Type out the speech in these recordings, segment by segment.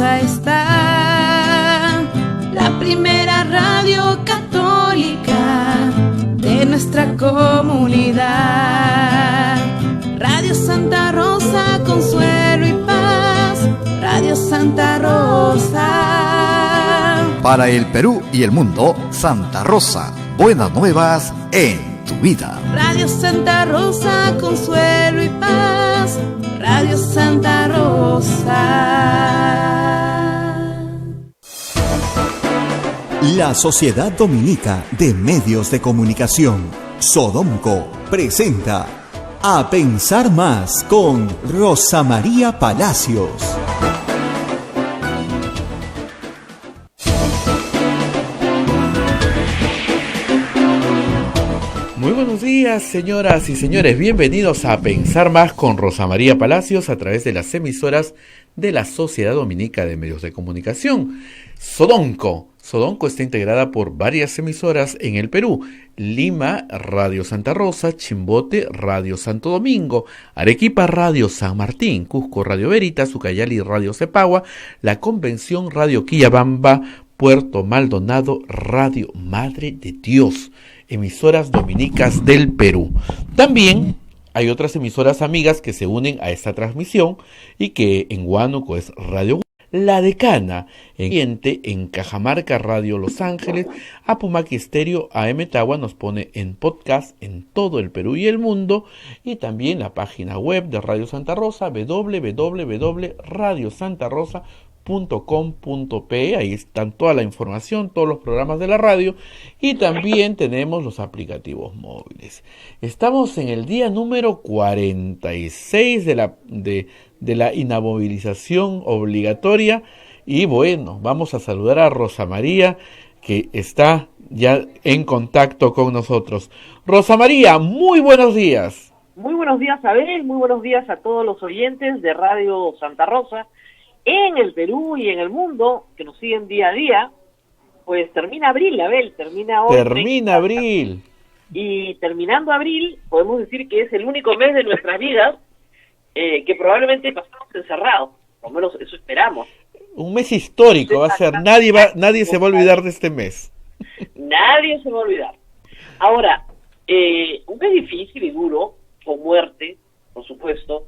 Rosa está, la primera radio católica de nuestra comunidad. Radio Santa Rosa, consuelo y paz. Radio Santa Rosa. Para el Perú y el mundo, Santa Rosa. Buenas nuevas en tu vida. Radio Santa Rosa, consuelo y paz. Radio Santa Rosa. La Sociedad Dominica de Medios de Comunicación, Sodomco, presenta A Pensar Más con Rosa María Palacios. Muy buenos días, señoras y señores. Bienvenidos a Pensar Más con Rosa María Palacios a través de las emisoras de la Sociedad Dominica de Medios de Comunicación, Sodomco. Sodomco está integrada por varias emisoras en el Perú: Lima, Radio Santa Rosa; Chimbote, Radio Santo Domingo; Arequipa, Radio San Martín; Cusco, Radio Veritas; Ucayali, Radio Cepagua; La Convención, Radio Quillabamba; Puerto Maldonado, Radio Madre de Dios. Emisoras dominicas del Perú. También hay otras emisoras amigas que se unen a esta transmisión y que en Huánuco es Radio La Decana, en Cajamarca, Radio Los Ángeles; Apumaqui Estéreo, AM Tagua nos pone en podcast en todo el Perú y el mundo, y también la página web de Radio Santa Rosa, www.radiosantarosa.com.pe. Ahí están toda la información, todos los programas de la radio, y también tenemos los aplicativos móviles. Estamos en el día número 46 de la inamovilización obligatoria, y bueno, vamos a saludar a Rosa María, que está ya en contacto con nosotros. Rosa María, muy buenos días. Muy buenos días, Abel, muy buenos días a todos los oyentes de Radio Santa Rosa en el Perú y en el mundo, que nos siguen día a día. Pues termina abril, Abel, termina hoy. Termina abril. Y terminando abril, podemos decir que es el único mes de nuestras vidas que probablemente pasamos encerrados, por lo menos eso esperamos. Un mes histórico va a ser, nadie se va a olvidar de este mes. Nadie se va a olvidar. Ahora, un mes difícil y duro, con muerte, por supuesto.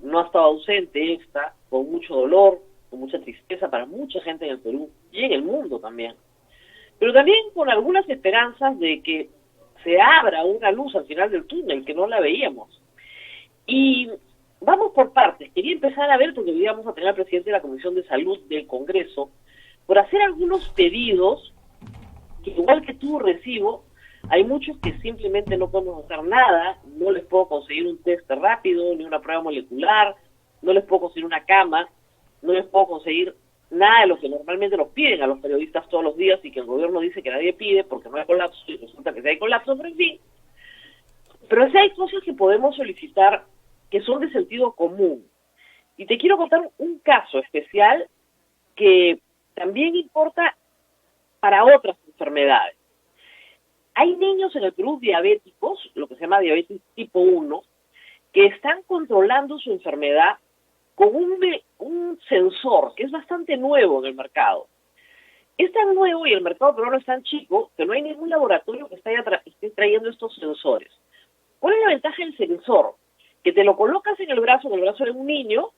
No ha estado ausente esta, con mucho dolor, con mucha tristeza para mucha gente en el Perú y en el mundo también. Pero también con algunas esperanzas de que se abra una luz al final del túnel, que no la veíamos. Y vamos por partes. Quería empezar a ver, porque hoy vamos a tener al presidente de la Comisión de Salud del Congreso, por hacer algunos pedidos que, igual que tú, recibo. Hay muchos que simplemente no podemos hacer nada, no les puedo conseguir un test rápido, ni una prueba molecular, no les puedo conseguir una cama, no les puedo conseguir nada de lo que normalmente nos piden a los periodistas todos los días y que el gobierno dice que nadie pide porque no hay colapso, y resulta que sí hay colapso, pero en fin. Pero sí hay cosas que podemos solicitar que son de sentido común. Y te quiero contar un caso especial que también importa para otras enfermedades. Hay niños en el Perú diabéticos, lo que se llama diabetes tipo 1, que están controlando su enfermedad con un sensor que es bastante nuevo en el mercado. Es tan nuevo y el mercado peruano es tan chico que no hay ningún laboratorio que esté trayendo estos sensores. ¿Cuál es la ventaja del sensor? Que te lo colocas en el brazo de un niño,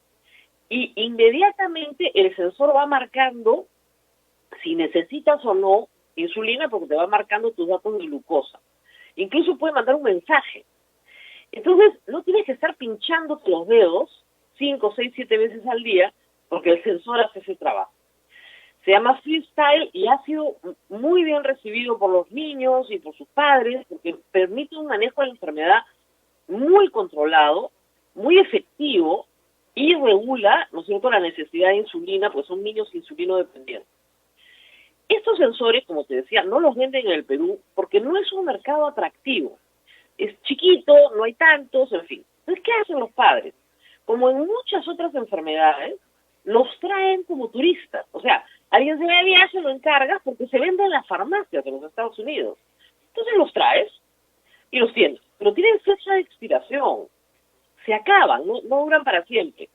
y inmediatamente el sensor va marcando si necesitas o no insulina, porque te va marcando tus datos de glucosa. Incluso puede mandar un mensaje. Entonces, no tienes que estar pinchándote los dedos 5, 6, 7 veces al día, porque el sensor hace ese trabajo. Se llama Freestyle y ha sido muy bien recibido por los niños y por sus padres, porque permite un manejo de la enfermedad muy controlado, muy efectivo, y regula, ¿no es cierto?, la necesidad de insulina, pues son niños insulino dependientes. Estos sensores, como te decía, no los venden en el Perú porque no es un mercado atractivo. Es chiquito, no hay tantos, en fin. Entonces, ¿qué hacen los padres? Como en muchas otras enfermedades, los traen como turistas. O sea, alguien se va de viaje, lo encargas porque se vende en las farmacias de los Estados Unidos. Entonces los traes y los tienes. Pero tienen fecha de expiración. Se acaban, no duran para siempre.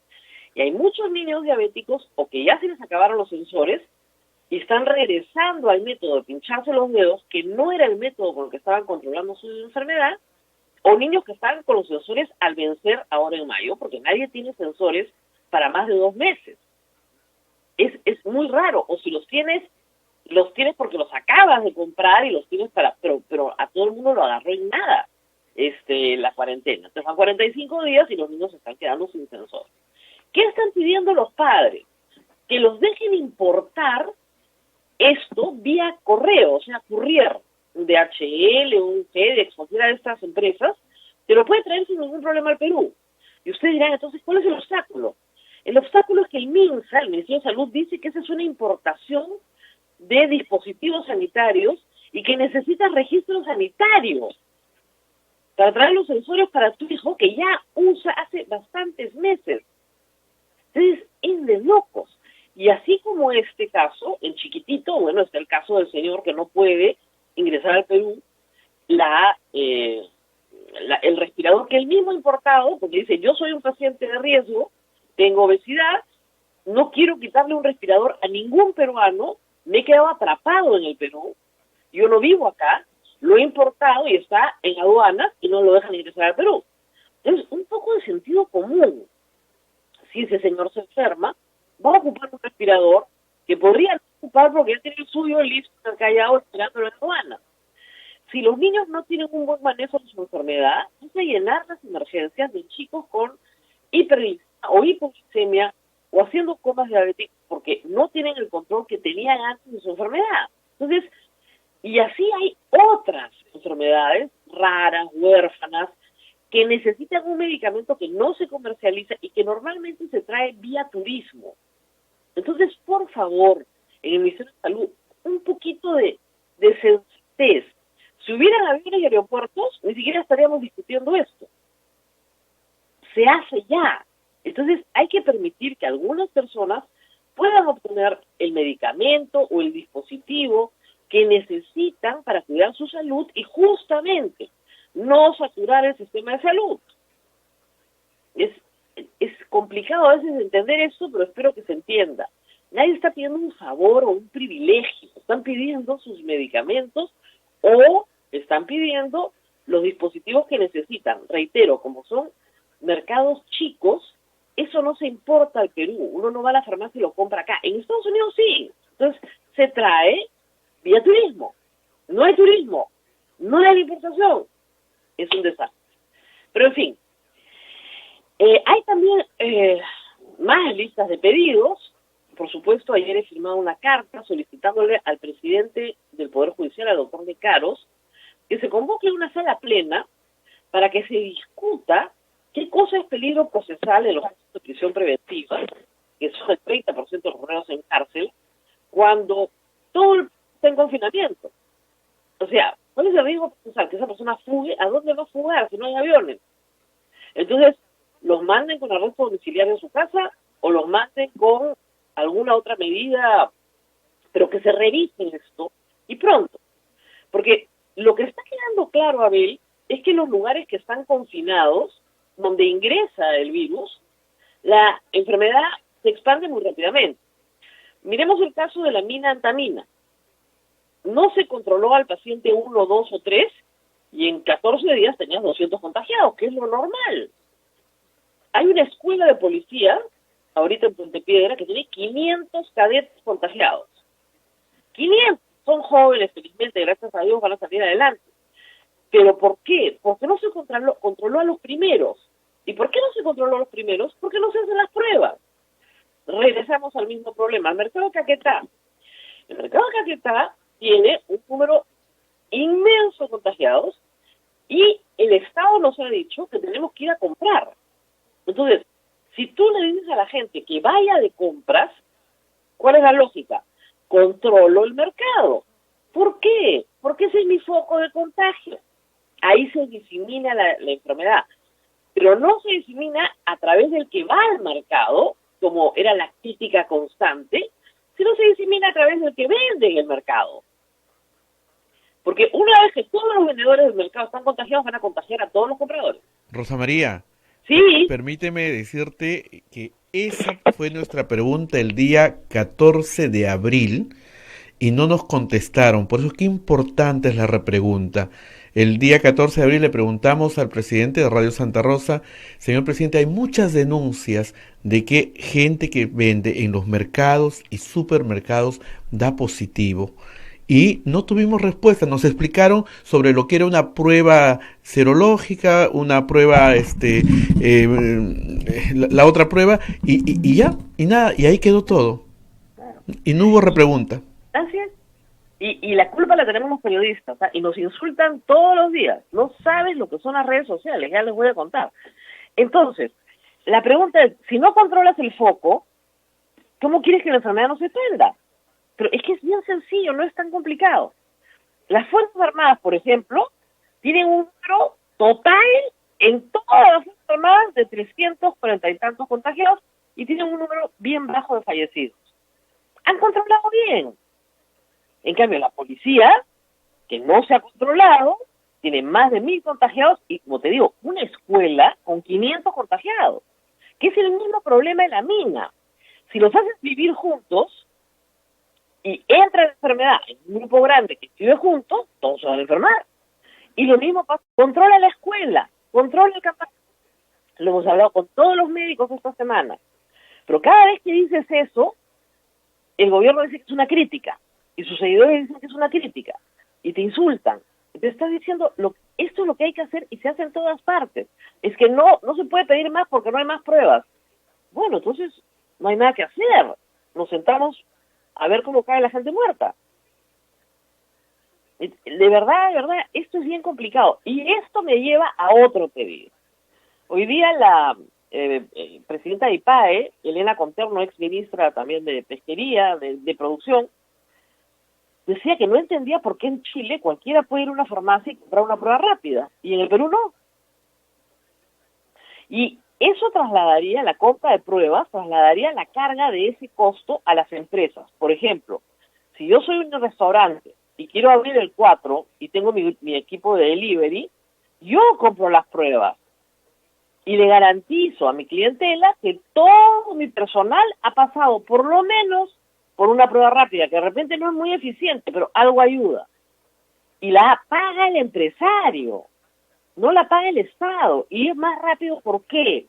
Y hay muchos niños diabéticos o que ya se les acabaron los sensores y están regresando al método de pincharse los dedos, que no era el método con el que estaban controlando su enfermedad, o niños que están con los sensores al vencer ahora en mayo, porque nadie tiene sensores para más de 2 meses. Es muy raro, o si los tienes porque los acabas de comprar y los tienes pero a todo el mundo lo agarró en nada la cuarentena. Entonces van 45 días y los niños se están quedando sin sensor. ¿Qué están pidiendo los padres? Que los dejen importar esto vía correo, o sea, courier, DHL, un FedEx, cualquiera de estas empresas, te lo puede traer sin ningún problema al Perú. Y ustedes dirán, entonces, ¿cuál es el obstáculo? El obstáculo es que el MINSA, el Ministerio de Salud, dice que esa es una importación de dispositivos sanitarios y que necesitas registro sanitario para traer los sensores para tu hijo que ya usa hace bastantes meses. Entonces, es de locos. Y así como este caso, el chiquitito, bueno, está el caso del señor que no puede ingresar al Perú, el respirador que él mismo ha importado, porque dice, yo soy un paciente de riesgo, tengo obesidad, no quiero quitarle un respirador a ningún peruano, me he quedado atrapado en el Perú, yo no vivo acá, lo he importado y está en aduanas y no lo dejan ingresar al Perú. Entonces, un poco de sentido común. Si ese señor se enferma, va a ocupar un respirador que podría no ocupar porque ya tiene el suyo listo, callado, esperándolo en aduana. Si los niños no tienen un buen manejo de su enfermedad, hay que llenar las emergencias de chicos con hiperglicemia o hipoglicemia o haciendo comas diabéticas porque no tienen el control que tenían antes de su enfermedad. Entonces, y así hay otras enfermedades raras, huérfanas, que necesitan un medicamento que no se comercializa y que normalmente se trae vía turismo. Entonces, por favor, en el Ministerio de Salud, un poquito de sensatez. Si hubieran aviones y aeropuertos, ni siquiera estaríamos discutiendo esto. Se hace ya. Entonces, hay que permitir que algunas personas puedan obtener el medicamento o el dispositivo que necesitan para cuidar su salud y justamente no saturar el sistema de salud. Es complicado a veces entender esto, pero espero que se entienda. Nadie está pidiendo un favor o un privilegio. Están pidiendo sus medicamentos o están pidiendo los dispositivos que necesitan. Reitero, como son mercados chicos, eso no se importa al Perú. Uno no va a la farmacia y lo compra acá. En Estados Unidos sí. Entonces, se trae vía turismo. No hay turismo. No hay importación. Es un desastre. Pero en fin, hay también más listas de pedidos. Por supuesto, ayer he firmado una carta solicitándole al presidente del Poder Judicial, al doctor De Caros, que se convoque una sala plena para que se discuta qué cosa es peligro procesal en los casos de prisión preventiva, que son el 30% de los reos en cárcel, cuando todo está en confinamiento. O sea, ¿cuál es el riesgo procesal? Que esa persona fugue. ¿A dónde va a fugar si no hay aviones? Entonces, los manden con arresto domiciliario en su casa o los manden con alguna otra medida, pero que se revisen esto y pronto. Porque lo que está quedando claro, Abel, es que los lugares que están confinados, donde ingresa el virus, la enfermedad se expande muy rápidamente. Miremos el caso de la mina Antamina. No se controló al paciente 1, 2 o 3 y en 14 días tenías 200 contagiados, que es lo normal. Hay una escuela de policía, ahorita en Puente Piedra, que tiene 500 cadetes contagiados. 500 son jóvenes, felizmente, gracias a Dios, van a salir adelante. ¿Pero por qué? Porque no se controló a los primeros. ¿Y por qué no se controló a los primeros? Porque no se hacen las pruebas. Regresamos al mismo problema. El mercado de Caquetá. El mercado de Caquetá tiene un número inmenso de contagiados y el Estado nos ha dicho que tenemos que ir a comprar. Entonces, si tú le dices a la gente que vaya de compras, ¿cuál es la lógica? Controlo el mercado. ¿Por qué? Porque ese es mi foco de contagio. Ahí se disemina la enfermedad. Pero no se disemina a través del que va al mercado, como era la crítica constante, sino se disemina a través del que vende en el mercado. Porque una vez que todos los vendedores del mercado están contagiados, van a contagiar a todos los compradores. Rosa María, Sí. permíteme decirte que Esa fue nuestra pregunta el día 14 de abril y no nos contestaron. Por eso qué importante es la repregunta. El día 14 de abril le preguntamos al presidente de Radio Santa Rosa, señor presidente, hay muchas denuncias de que gente que vende en los mercados y supermercados da positivo. Y no tuvimos respuesta, nos explicaron sobre lo que era una prueba serológica, una prueba, la otra prueba, y ya, y nada, y ahí quedó todo. Y no hubo repregunta. Así es. Y la culpa la tenemos los periodistas, ¿ah? Y nos insultan todos los días. No saben lo que son las redes sociales, ya les voy a contar. Entonces, la pregunta es, si no controlas el foco, ¿cómo quieres que la enfermedad no se extienda? Pero es que es bien sencillo, no es tan complicado. Las Fuerzas Armadas, por ejemplo, tienen un número total en todas las Fuerzas Armadas de 340 y tantos contagiados y tienen un número bien bajo de fallecidos. Han controlado bien. En cambio, la policía, que no se ha controlado, tiene más de 1.000 contagiados y, como te digo, una escuela con 500 contagiados, que es el mismo problema de la mina. Si los haces vivir juntos y entra la enfermedad en un grupo grande que vive juntos, todos se van a enfermar. Y lo mismo pasa, controla la escuela, controla el campamento. Lo hemos hablado con todos los médicos esta semana. Pero cada vez que dices eso, el gobierno dice que es una crítica. Y sus seguidores dicen que es una crítica. Y te insultan. Y te estás diciendo, esto es lo que hay que hacer y se hace en todas partes. Es que no se puede pedir más porque no hay más pruebas. Bueno, entonces no hay nada que hacer. Nos sentamos a ver cómo cae la gente muerta. De verdad, esto es bien complicado. Y esto me lleva a otro pedido. Hoy día la presidenta de IPAE, Elena Conterno, ex ministra también de Pesquería, de Producción, decía que no entendía por qué en Chile cualquiera puede ir a una farmacia y comprar una prueba rápida, y en el Perú no. Y eso trasladaría, la compra de pruebas, trasladaría la carga de ese costo a las empresas. Por ejemplo, si yo soy un restaurante y quiero abrir el 4 y tengo mi equipo de delivery, yo compro las pruebas y le garantizo a mi clientela que todo mi personal ha pasado por lo menos por una prueba rápida, que de repente no es muy eficiente, pero algo ayuda. Y la paga el empresario, no la paga el Estado. Y es más rápido, ¿por qué?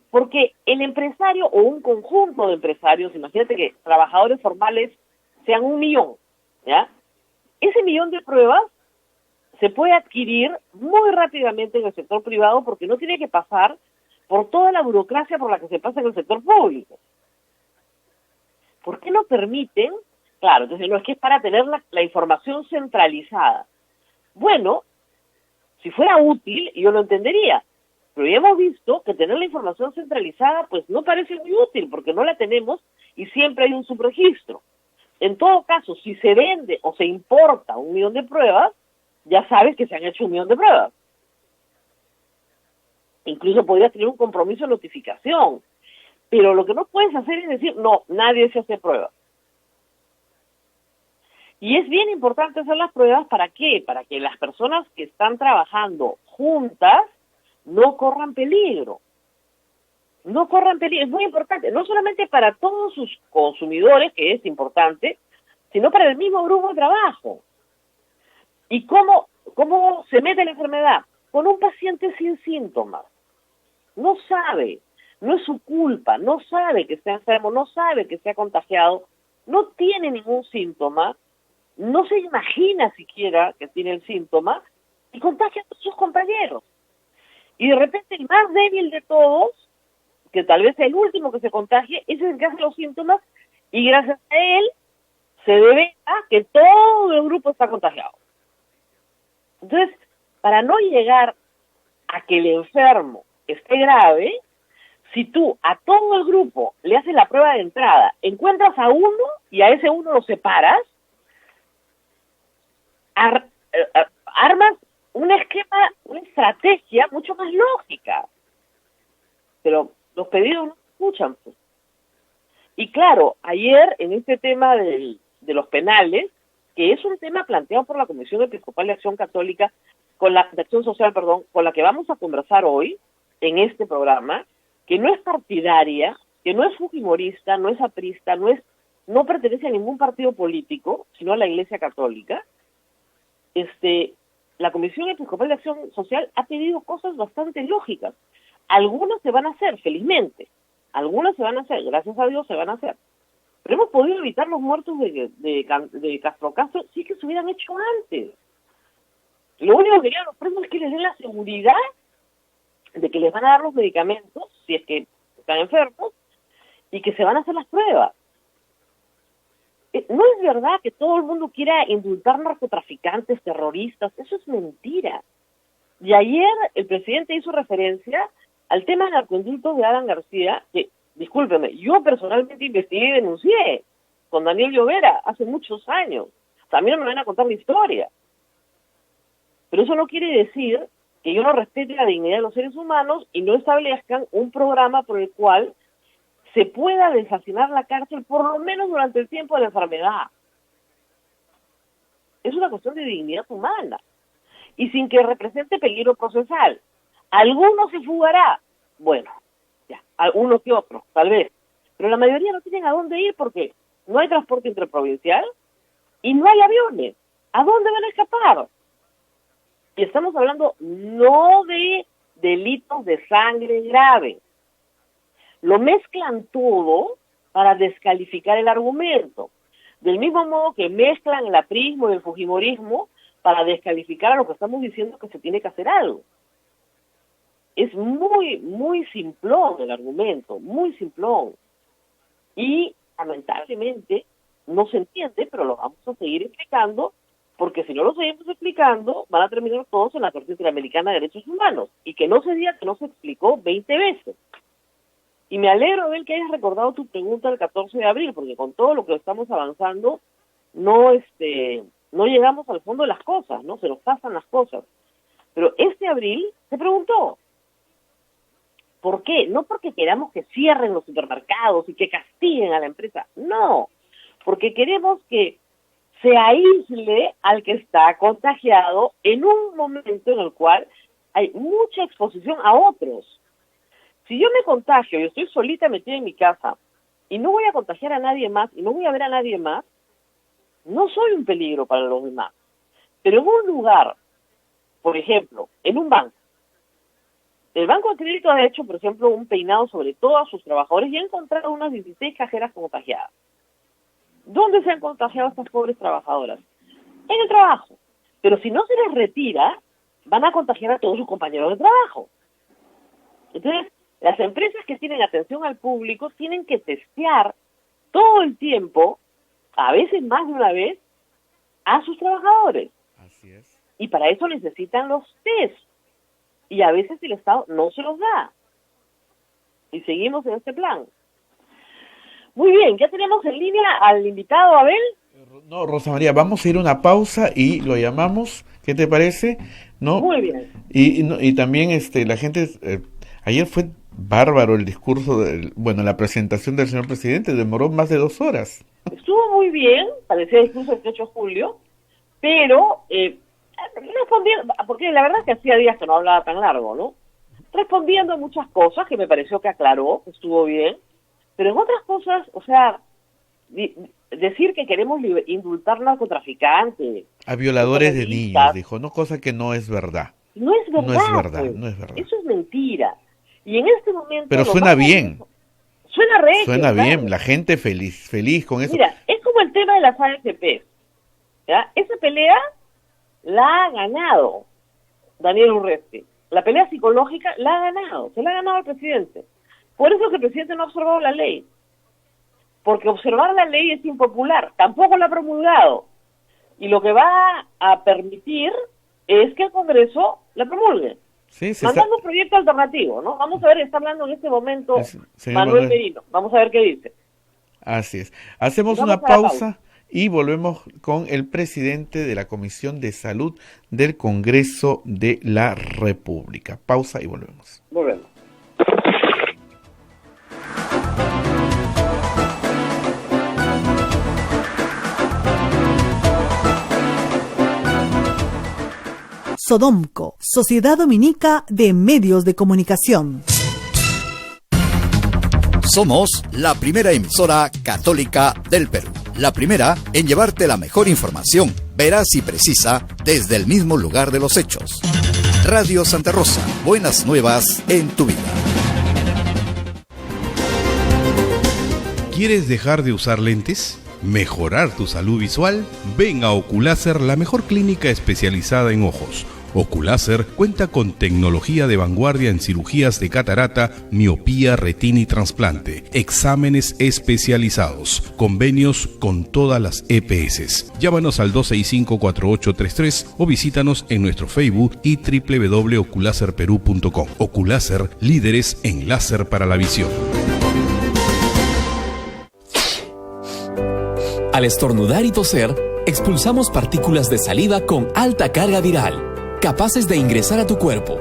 Porque el empresario o un conjunto de empresarios, imagínate que trabajadores formales sean 1 millón, ¿ya? Ese 1 millón de pruebas se puede adquirir muy rápidamente en el sector privado porque no tiene que pasar por toda la burocracia por la que se pasa en el sector público. ¿Por qué no permiten? Claro, entonces no es que es para tener la información centralizada. Bueno, si fuera útil, yo lo entendería. Pero ya hemos visto que tener la información centralizada pues no parece muy útil porque no la tenemos y siempre hay un subregistro. En todo caso, si se vende o se importa 1 millón de pruebas, ya sabes que se han hecho 1 millón de pruebas. Incluso podrías tener un compromiso de notificación. Pero lo que no puedes hacer es decir, no, nadie se hace pruebas. Y es bien importante hacer las pruebas, ¿para qué? Para que las personas que están trabajando juntas no corran peligro. No corran peligro, es muy importante, no solamente para todos sus consumidores, que es importante, sino para el mismo grupo de trabajo. ¿Y cómo se mete la enfermedad? Con un paciente sin síntomas. No sabe. No es su culpa, no sabe que está enfermo, no sabe que se ha contagiado, no tiene ningún síntoma, no se imagina siquiera que tiene el síntoma y contagia a todos sus compañeros. Y de repente el más débil de todos, que tal vez sea el último que se contagie, ese es el que hace los síntomas y gracias a él se debe a que todo el grupo está contagiado. Entonces, para no llegar a que el enfermo esté grave, si tú a todo el grupo le haces la prueba de entrada, encuentras a uno y a ese uno lo separas, armas un esquema, una estrategia mucho más lógica. Pero los pedidos no se escuchan, pues. Y claro, ayer en este tema de los penales, que es un tema planteado por la Comisión Episcopal de Acción Católica, de Acción Social, con la que vamos a conversar hoy en este programa, que no es partidaria, que no es fujimorista, no es aprista, no pertenece a ningún partido político, sino a la Iglesia Católica, la Comisión Episcopal de Acción Social ha pedido cosas bastante lógicas. Algunas se van a hacer, felizmente. Algunas se van a hacer, gracias a Dios se van a hacer. Pero hemos podido evitar los muertos de Castro sí que se hubieran hecho antes. Lo único que querían los presos es que les den la seguridad de que les van a dar los medicamentos, si es que están enfermos, y que se van a hacer las pruebas. No es verdad que todo el mundo quiera indultar narcotraficantes, terroristas, eso es mentira. Y ayer el presidente hizo referencia al tema de narcoindultos de Alan García, que, discúlpeme, yo personalmente investigué y denuncié con Daniel Llovera hace muchos años. También me van a contar la historia. Pero eso no quiere decir que yo no respete la dignidad de los seres humanos y no establezcan un programa por el cual se pueda deshacinar la cárcel por lo menos durante el tiempo de la enfermedad. Es una cuestión de dignidad humana y sin que represente peligro procesal. Alguno se fugará, bueno, ya, algunos que otros, tal vez, pero la mayoría no tienen a dónde ir porque no hay transporte interprovincial y no hay aviones. ¿A dónde van a escapar? Y estamos hablando no de delitos de sangre grave. Lo mezclan todo para descalificar el argumento. Del mismo modo que mezclan el aprismo y el fujimorismo para descalificar a lo que estamos diciendo que se tiene que hacer algo. Es muy, muy simplón el argumento, muy simplón. Y lamentablemente no se entiende, pero lo vamos a seguir explicando, porque si no lo seguimos explicando, van a terminar todos en la Corte Interamericana de Derechos Humanos. Y que no se diga que no se explicó 20 veces. Y me alegro, Abel, que hayas recordado tu pregunta del 14 de abril, porque con todo lo que estamos avanzando, no llegamos al fondo de las cosas, ¿no? Se nos pasan las cosas. Pero este abril se preguntó, ¿por qué? No porque queramos que cierren los supermercados y que castiguen a la empresa, no, porque queremos que se aísle al que está contagiado en un momento en el cual hay mucha exposición a otros. Si yo me contagio y estoy solita metida en mi casa y no voy a contagiar a nadie más y no voy a ver a nadie más, no soy un peligro para los demás. Pero en un lugar, por ejemplo, en un banco, el Banco de Crédito ha hecho, por ejemplo, un peinado sobre todos sus trabajadores y ha encontrado unas 16 cajeras contagiadas. ¿Dónde se han contagiado estas pobres trabajadoras? En el trabajo. Pero si no se les retira, van a contagiar a todos sus compañeros de trabajo. Entonces, las empresas que tienen atención al público tienen que testear todo el tiempo, a veces más de una vez, a sus trabajadores. Así es. Y para eso necesitan los test. Y a veces el Estado no se los da. Y seguimos en este plan. Muy bien, ya tenemos en línea al invitado, Abel. No, Rosa María, vamos a ir a una pausa y lo llamamos. ¿Qué te parece? ¿No? Muy bien. Y también la gente... ayer fue bárbaro el discurso, la presentación del señor presidente, demoró más de 2 horas. Estuvo muy bien, parecía el discurso del 8 de julio, pero respondiendo, porque la verdad es que hacía días que no hablaba tan largo, ¿no? Respondiendo a muchas cosas que me pareció que aclaró, que estuvo bien, pero en otras cosas, o sea, decir que queremos indultar narcotraficantes, a violadores de niños, dijo, no, cosa que no es verdad. No es verdad. No es verdad, pues. No es verdad. Eso es mentira. Y en este momento... Pero suena bien. Suena regio. Suena bien, la gente feliz con eso. Mira, es como el tema de las AFP. ¿Ya? Esa pelea la ha ganado Daniel Urresti. La pelea psicológica la ha ganado. Se la ha ganado el presidente. Por eso es que el presidente no ha observado la ley. Porque observar la ley es impopular. Tampoco la ha promulgado. Y lo que va a permitir es que el Congreso la promulgue. Sí, mandando un proyecto alternativo, ¿no? Vamos a ver, está hablando en este momento Manuel Merino. Vamos a ver qué dice. Así es. Hacemos una pausa y volvemos con el presidente de la Comisión de Salud del Congreso de la República. Pausa y volvemos. Volvemos. Sodomco, Sociedad Dominica de Medios de Comunicación. Somos la primera emisora católica del Perú. La primera en llevarte la mejor información, veraz y precisa, desde el mismo lugar de los hechos. Radio Santa Rosa, buenas nuevas en tu vida. ¿Quieres dejar de usar lentes? ¿Mejorar tu salud visual? Ven a Oculáser, la mejor clínica especializada en ojos. Oculáser cuenta con tecnología de vanguardia en cirugías de catarata, miopía, retina y trasplante, exámenes especializados, convenios con todas las EPS. Llámanos al 265-4833 o visítanos en nuestro Facebook y www.oculaserperú.com. Oculáser, líderes en láser para la visión. Al estornudar y toser, expulsamos partículas de saliva con alta carga viral, capaces de ingresar a tu cuerpo,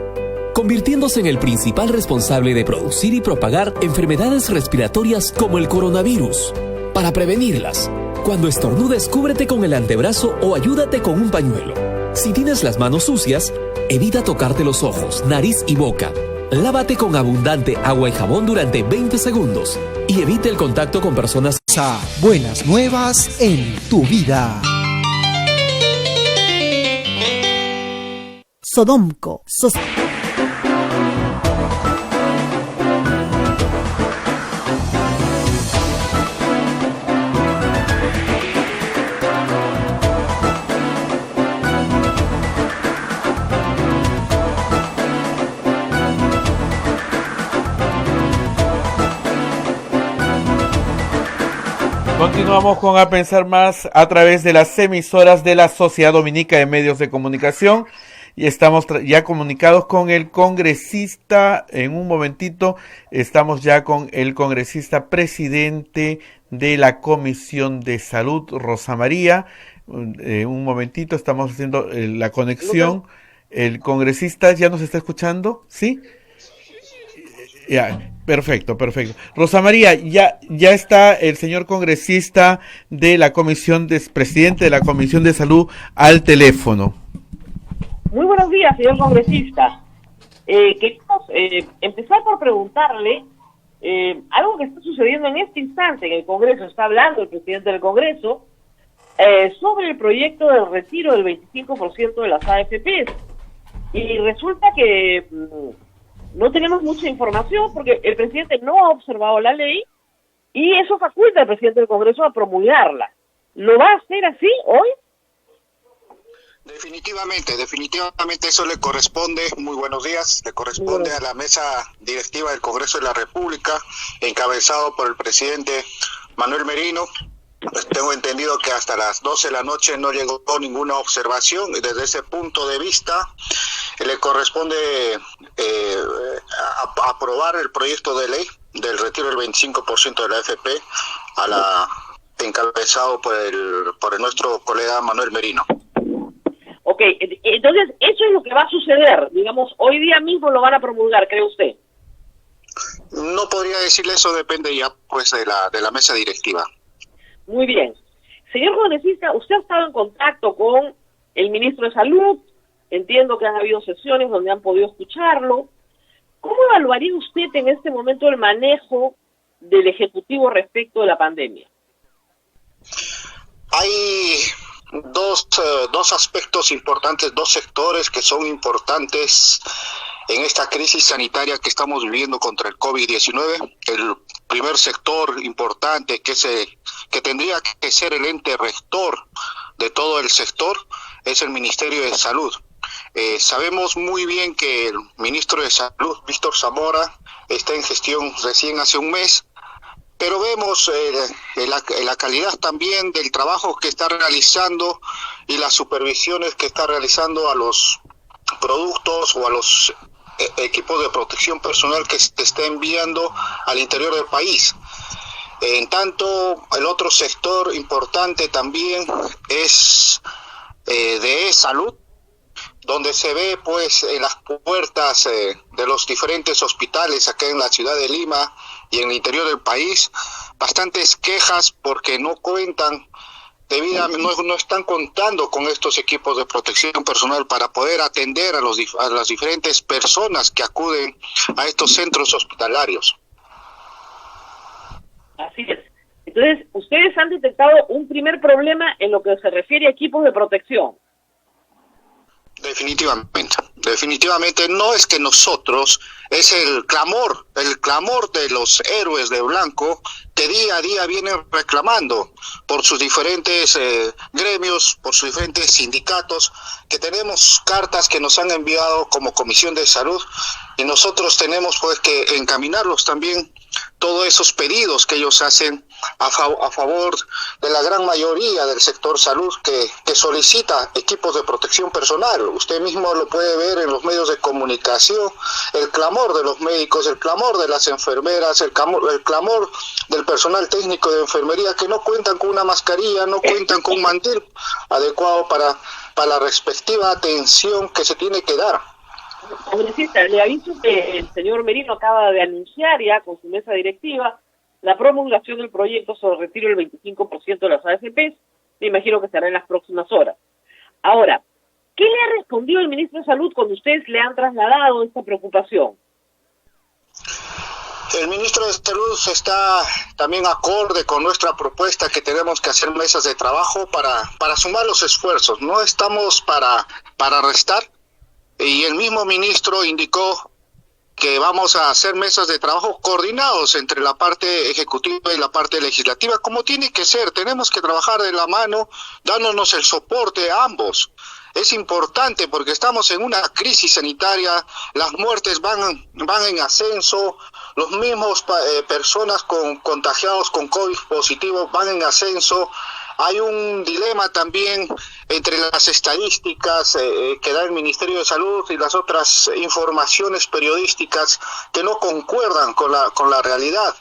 convirtiéndose en el principal responsable de producir y propagar enfermedades respiratorias como el coronavirus. Para prevenirlas, cuando estornudes, cúbrete con el antebrazo o ayúdate con un pañuelo. Si tienes las manos sucias, evita tocarte los ojos, nariz y boca. Lávate con abundante agua y jabón durante 20 segundos y evite el contacto con personas. Buenas nuevas en tu vida. Sodomco. Continuamos con A Pensar Más a través de las emisoras de la Sociedad Dominica de Medios de Comunicación y estamos ya comunicados con el congresista. En un momentito estamos ya con el congresista presidente de la Comisión de Salud, Rosa María. Un momentito, estamos haciendo la conexión. ¿El congresista ya nos está escuchando? ¿Sí? Ya, perfecto. Rosa María, ya está el señor congresista de la comisión, presidente de la Comisión de Salud al teléfono. Muy buenos días, señor congresista. Queremos empezar por preguntarle algo que está sucediendo en este instante en el Congreso. Está hablando el presidente del Congreso sobre el proyecto del retiro del 25% de las AFPs. Y resulta que no tenemos mucha información porque el presidente no ha observado la ley y eso faculta al presidente del Congreso a promulgarla. ¿Lo va a hacer así hoy? Definitivamente eso le corresponde, muy buenos días, le corresponde a la mesa directiva del Congreso de la República, encabezado por el presidente Manuel Merino. Pues tengo entendido que hasta las 12 de la noche no llegó ninguna observación y desde ese punto de vista le corresponde aprobar el proyecto de ley del retiro del 25% de la AFP encabezado por nuestro colega Manuel Merino. Ok, entonces eso es lo que va a suceder, digamos, hoy día mismo lo van a promulgar, ¿cree usted? No podría decirle eso, depende ya pues de la mesa directiva. Muy bien. Señor congresista, usted ha estado en contacto con el ministro de Salud, entiendo que han habido sesiones donde han podido escucharlo. ¿Cómo evaluaría usted en este momento el manejo del Ejecutivo respecto de la pandemia? Hay dos aspectos importantes, dos sectores que son importantes en esta crisis sanitaria que estamos viviendo contra el COVID-19. El primer sector importante que tendría que ser el ente rector de todo el sector es el Ministerio de Salud. Sabemos muy bien que el ministro de Salud, Víctor Zamora, está en gestión recién hace un mes, pero vemos la calidad también del trabajo que está realizando y las supervisiones que está realizando a los productos o a los equipos de protección personal que se está enviando al interior del país. En tanto, el otro sector importante también es de salud, donde se ve pues en las puertas de los diferentes hospitales acá en la ciudad de Lima y en el interior del país bastantes quejas porque no cuentan no están contando con estos equipos de protección personal para poder atender a las diferentes personas que acuden a estos centros hospitalarios. Así es. Entonces, ustedes han detectado un primer problema en lo que se refiere a equipos de protección. Definitivamente no es que nosotros, es el clamor de los héroes de blanco que día a día vienen reclamando por sus diferentes gremios, por sus diferentes sindicatos, que tenemos cartas que nos han enviado como Comisión de Salud y nosotros tenemos pues que encaminarlos también todos esos pedidos que ellos hacen a favor de la gran mayoría del sector salud que solicita equipos de protección personal. Usted mismo lo puede ver en los medios de comunicación, el clamor de los médicos, el clamor de las enfermeras, el clamor del personal técnico de enfermería que no cuentan con una mascarilla, no cuentan con un mantil adecuado para la respectiva atención que se tiene que dar. Congresista, le aviso que el señor Merino acaba de anunciar ya con su mesa directiva la promulgación del proyecto sobre el retiro del 25% de las AFPs. Me imagino que será en las próximas horas. Ahora, ¿qué le ha respondido el ministro de Salud cuando ustedes le han trasladado esta preocupación? El ministro de Salud está también acorde con nuestra propuesta que tenemos que hacer mesas de trabajo para sumar los esfuerzos. No estamos para restar. Y el mismo ministro indicó que vamos a hacer mesas de trabajo coordinados entre la parte ejecutiva y la parte legislativa, como tiene que ser. Tenemos que trabajar de la mano, dándonos el soporte a ambos. Es importante porque estamos en una crisis sanitaria, las muertes van en ascenso, los mismos personas contagiados con COVID positivo van en ascenso. Hay un dilema también entre las estadísticas que da el Ministerio de Salud y las otras informaciones periodísticas que no concuerdan con la realidad.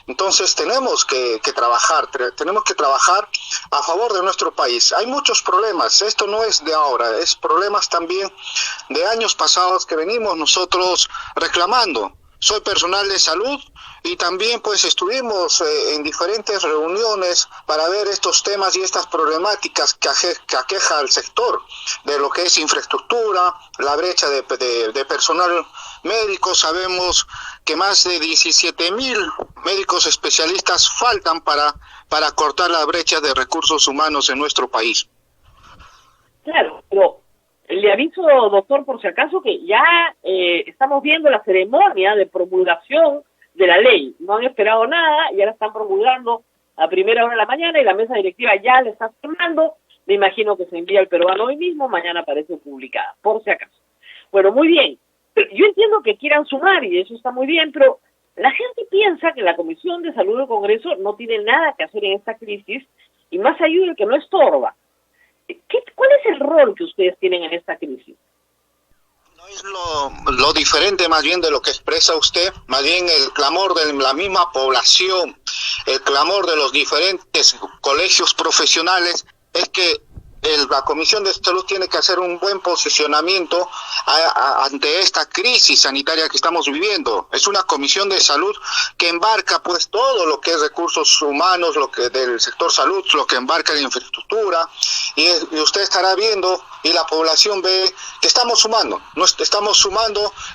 Entonces tenemos que trabajar a favor de nuestro país. Hay muchos problemas, esto no es de ahora, es problemas también de años pasados que venimos nosotros reclamando. Soy personal de salud y también pues estuvimos en diferentes reuniones para ver estos temas y estas problemáticas que aqueja al sector, de lo que es infraestructura, la brecha de personal médico. Sabemos que más de 17,000 médicos especialistas faltan para cortar la brecha de recursos humanos en nuestro país. Claro, pero le aviso, doctor, por si acaso, que ya estamos viendo la ceremonia de promulgación de la ley. No han esperado nada, ya la están promulgando a primera hora de la mañana y la mesa directiva ya la está firmando. Me imagino que se envía al peruano hoy mismo, mañana aparece publicada, por si acaso. Bueno, muy bien. Yo entiendo que quieran sumar y eso está muy bien, pero la gente piensa que la Comisión de Salud del Congreso no tiene nada que hacer en esta crisis y más ayuda el que no estorba. ¿Cuál es el rol que ustedes tienen en esta crisis? No es lo diferente más bien de lo que expresa usted, más bien el clamor de la misma población, el clamor de los diferentes colegios profesionales, es que la Comisión de Salud tiene que hacer un buen posicionamiento ante esta crisis sanitaria que estamos viviendo. Es una Comisión de Salud que embarca pues todo lo que es recursos humanos, lo que del sector salud, lo que embarca en infraestructura, y usted estará viendo y la población ve que estamos sumando,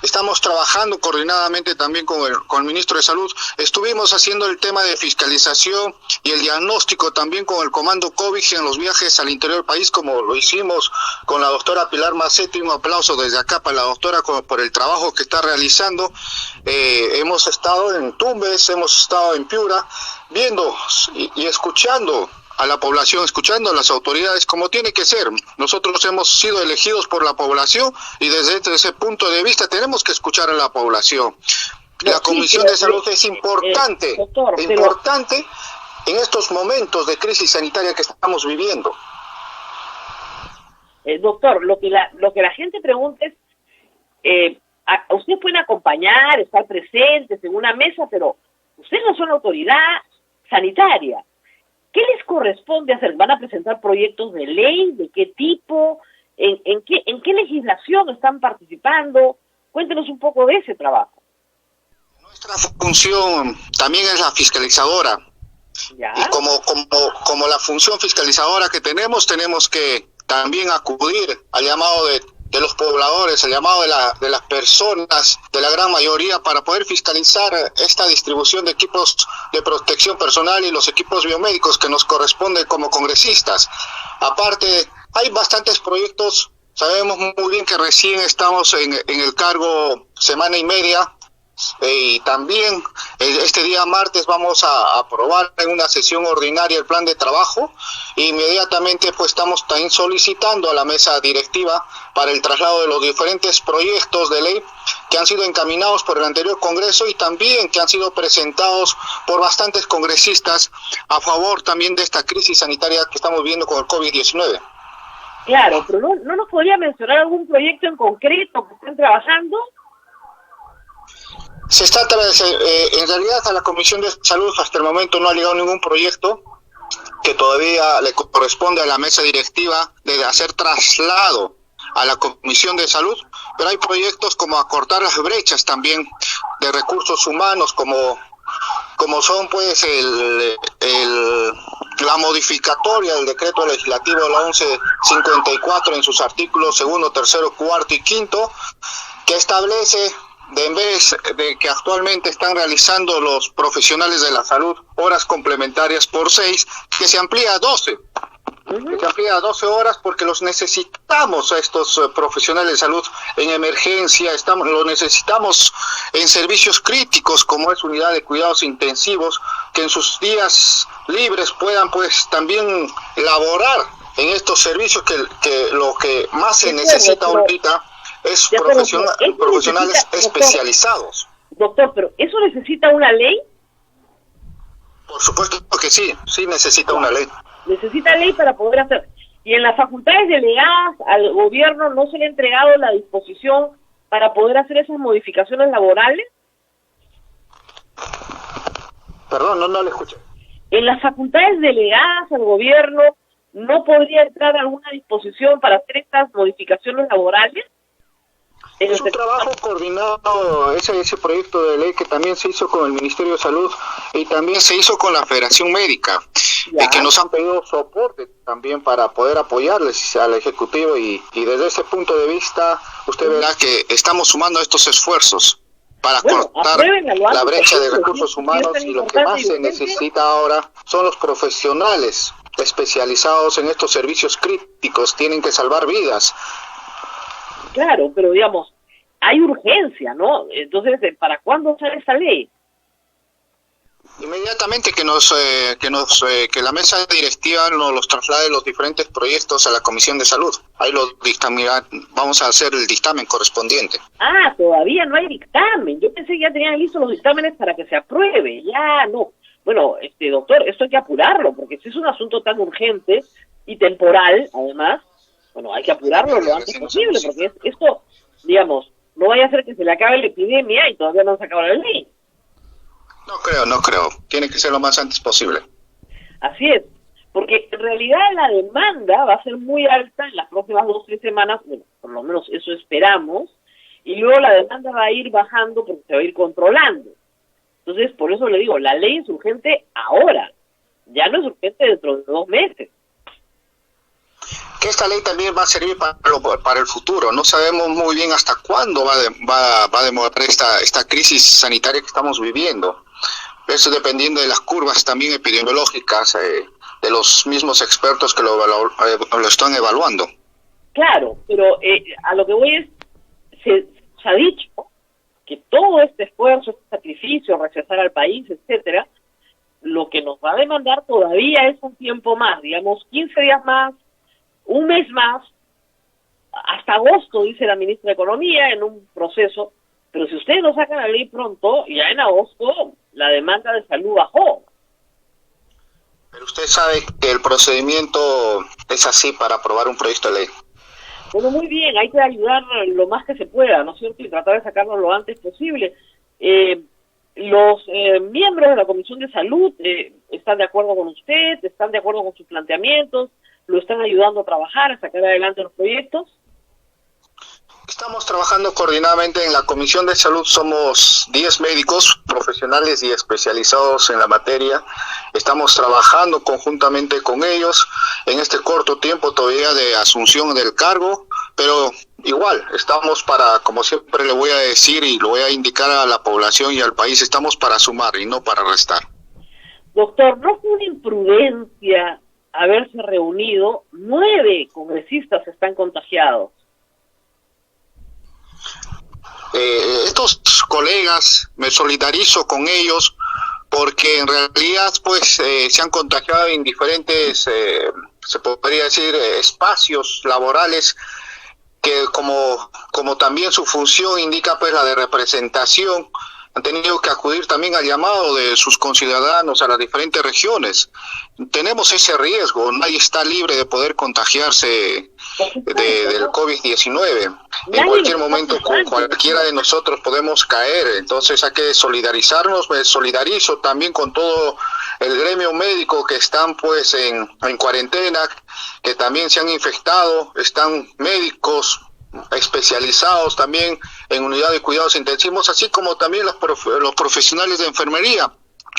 estamos trabajando coordinadamente también con el ministro de Salud. Estuvimos haciendo el tema de fiscalización y el diagnóstico también con el comando COVID en los viajes al interior del país, como lo hicimos con la doctora Pilar Macetti. Un aplauso desde acá para la doctora por el trabajo que está realizando. Hemos estado en Tumbes, hemos estado en Piura, viendo y escuchando a la población, escuchando a las autoridades como tiene que ser. Nosotros hemos sido elegidos por la población y desde ese punto de vista tenemos que escuchar a la población. La Comisión de Salud es importante, importante en estos momentos de crisis sanitaria que estamos viviendo. Doctor, lo que la gente pregunta es, ustedes pueden acompañar, estar presentes en una mesa, pero ustedes no son autoridad sanitaria. ¿Qué les corresponde hacer? ¿Van a presentar proyectos de ley? ¿De qué tipo? ¿En qué legislación están participando? Cuéntenos un poco de ese trabajo. Nuestra función también es la fiscalizadora. ¿Ya? Y como la función fiscalizadora que tenemos que también acudir al llamado los pobladores, el llamado de las personas, de la gran mayoría, para poder fiscalizar esta distribución de equipos de protección personal y los equipos biomédicos que nos corresponden como congresistas. Aparte, hay bastantes proyectos. Sabemos muy bien que recién estamos en el cargo semana y media, y también este día martes vamos a aprobar en una sesión ordinaria el plan de trabajo. Inmediatamente pues estamos también solicitando a la mesa directiva para el traslado de los diferentes proyectos de ley que han sido encaminados por el anterior Congreso y también que han sido presentados por bastantes congresistas a favor también de esta crisis sanitaria que estamos viviendo con el COVID-19. Claro, pero ¿no nos podría mencionar algún proyecto en concreto que estén trabajando? En realidad a la Comisión de Salud hasta el momento no ha llegado ningún proyecto que todavía le corresponde a la mesa directiva de hacer traslado a la Comisión de Salud, pero hay proyectos como acortar las brechas también de recursos humanos, como son pues la modificatoria del decreto legislativo de la 1154 en sus artículos 2, 3, 4 y 5, que establece en vez de que actualmente están realizando los profesionales de la salud horas complementarias por 6, que se amplía a 12. Que se amplía a 12 horas porque los necesitamos a estos profesionales de salud en emergencia, los necesitamos en servicios críticos como es unidad de cuidados intensivos, que en sus días libres puedan pues también laborar en estos servicios que lo que más se necesita ahorita es profesionales especializados. Doctor, pero ¿eso necesita una ley? Por supuesto que sí necesita una ley. Necesita ley para poder hacer. Y en las facultades delegadas al gobierno no se le ha entregado la disposición para poder hacer esas modificaciones laborales. Perdón, no le escuché. En las facultades delegadas al gobierno no podría entrar alguna disposición para hacer estas modificaciones laborales. Es un trabajo coordinado, ese proyecto de ley que también se hizo con el Ministerio de Salud y también se hizo con la Federación Médica, que nos han pedido soporte también para poder apoyarles al Ejecutivo y desde ese punto de vista usted verá que estamos sumando estos esfuerzos para cortar la brecha de recursos humanos y lo que más se necesita ahora son los profesionales especializados en estos servicios críticos, tienen que salvar vidas. Claro, pero digamos, hay urgencia, ¿no? Entonces, ¿para cuándo sale esa ley? Inmediatamente que la mesa directiva nos los traslade los diferentes proyectos a la Comisión de Salud. Ahí vamos a hacer el dictamen correspondiente. Ah, todavía no hay dictamen. Yo pensé que ya tenían listos los dictámenes para que se apruebe. Ya no. Bueno, doctor, esto hay que apurarlo, porque si es un asunto tan urgente y temporal, además, bueno, hay que apurarlo lo antes posible, porque esto, digamos, no vaya a ser que se le acabe la epidemia y todavía no se acaba la ley. No creo. Tiene que ser lo más antes posible. Así es, porque en realidad la demanda va a ser muy alta en las próximas 2 o 3 semanas, bueno, por lo menos eso esperamos, y luego la demanda va a ir bajando porque se va a ir controlando. Entonces, por eso le digo, la ley es urgente ahora, ya no es urgente dentro de 2 meses. Que esta ley también va a servir para el futuro. No sabemos muy bien hasta cuándo va a demorar esta crisis sanitaria que estamos viviendo. Eso dependiendo de las curvas también epidemiológicas de los mismos expertos que lo están evaluando. Claro, pero a lo que voy es, se ha dicho que todo este esfuerzo, este sacrificio, regresar al país, etcétera, lo que nos va a demandar todavía es un tiempo más, digamos 15 días más, un mes más, hasta agosto, dice la ministra de Economía, en un proceso, pero si ustedes no sacan la ley pronto, ya en agosto la demanda de salud bajó. Pero usted sabe que el procedimiento es así para aprobar un proyecto de ley. Bueno, muy bien, hay que ayudar lo más que se pueda, ¿no es cierto? Y tratar de sacarlo lo antes posible. Los miembros de la Comisión de Salud están de acuerdo con usted, están de acuerdo con sus planteamientos, lo están ayudando a trabajar, a sacar adelante los proyectos. Estamos trabajando coordinadamente en la Comisión de Salud, somos 10 médicos profesionales y especializados en la materia. Estamos trabajando conjuntamente con ellos en este corto tiempo todavía de asunción del cargo pero igual, estamos para, como siempre le voy a decir y lo voy a indicar a la población y al país, estamos para sumar y no para restar. Doctor, ¿no fue una imprudencia haberse reunido? 9 congresistas están contagiados. Estos colegas, me solidarizo con ellos, porque en realidad pues se han contagiado en diferentes, se podría decir, espacios laborales, que como también su función indica pues la de representación, han tenido que acudir también al llamado de sus conciudadanos a las diferentes regiones. Tenemos ese riesgo, nadie está libre de poder contagiarse del COVID-19. En cualquier momento cualquiera de nosotros podemos caer, entonces hay que solidarizarnos. Me solidarizo también con todo el gremio médico que están pues en cuarentena, que también se han infectado, están médicos especializados también en unidad de cuidados intensivos, así como también los profesionales de enfermería,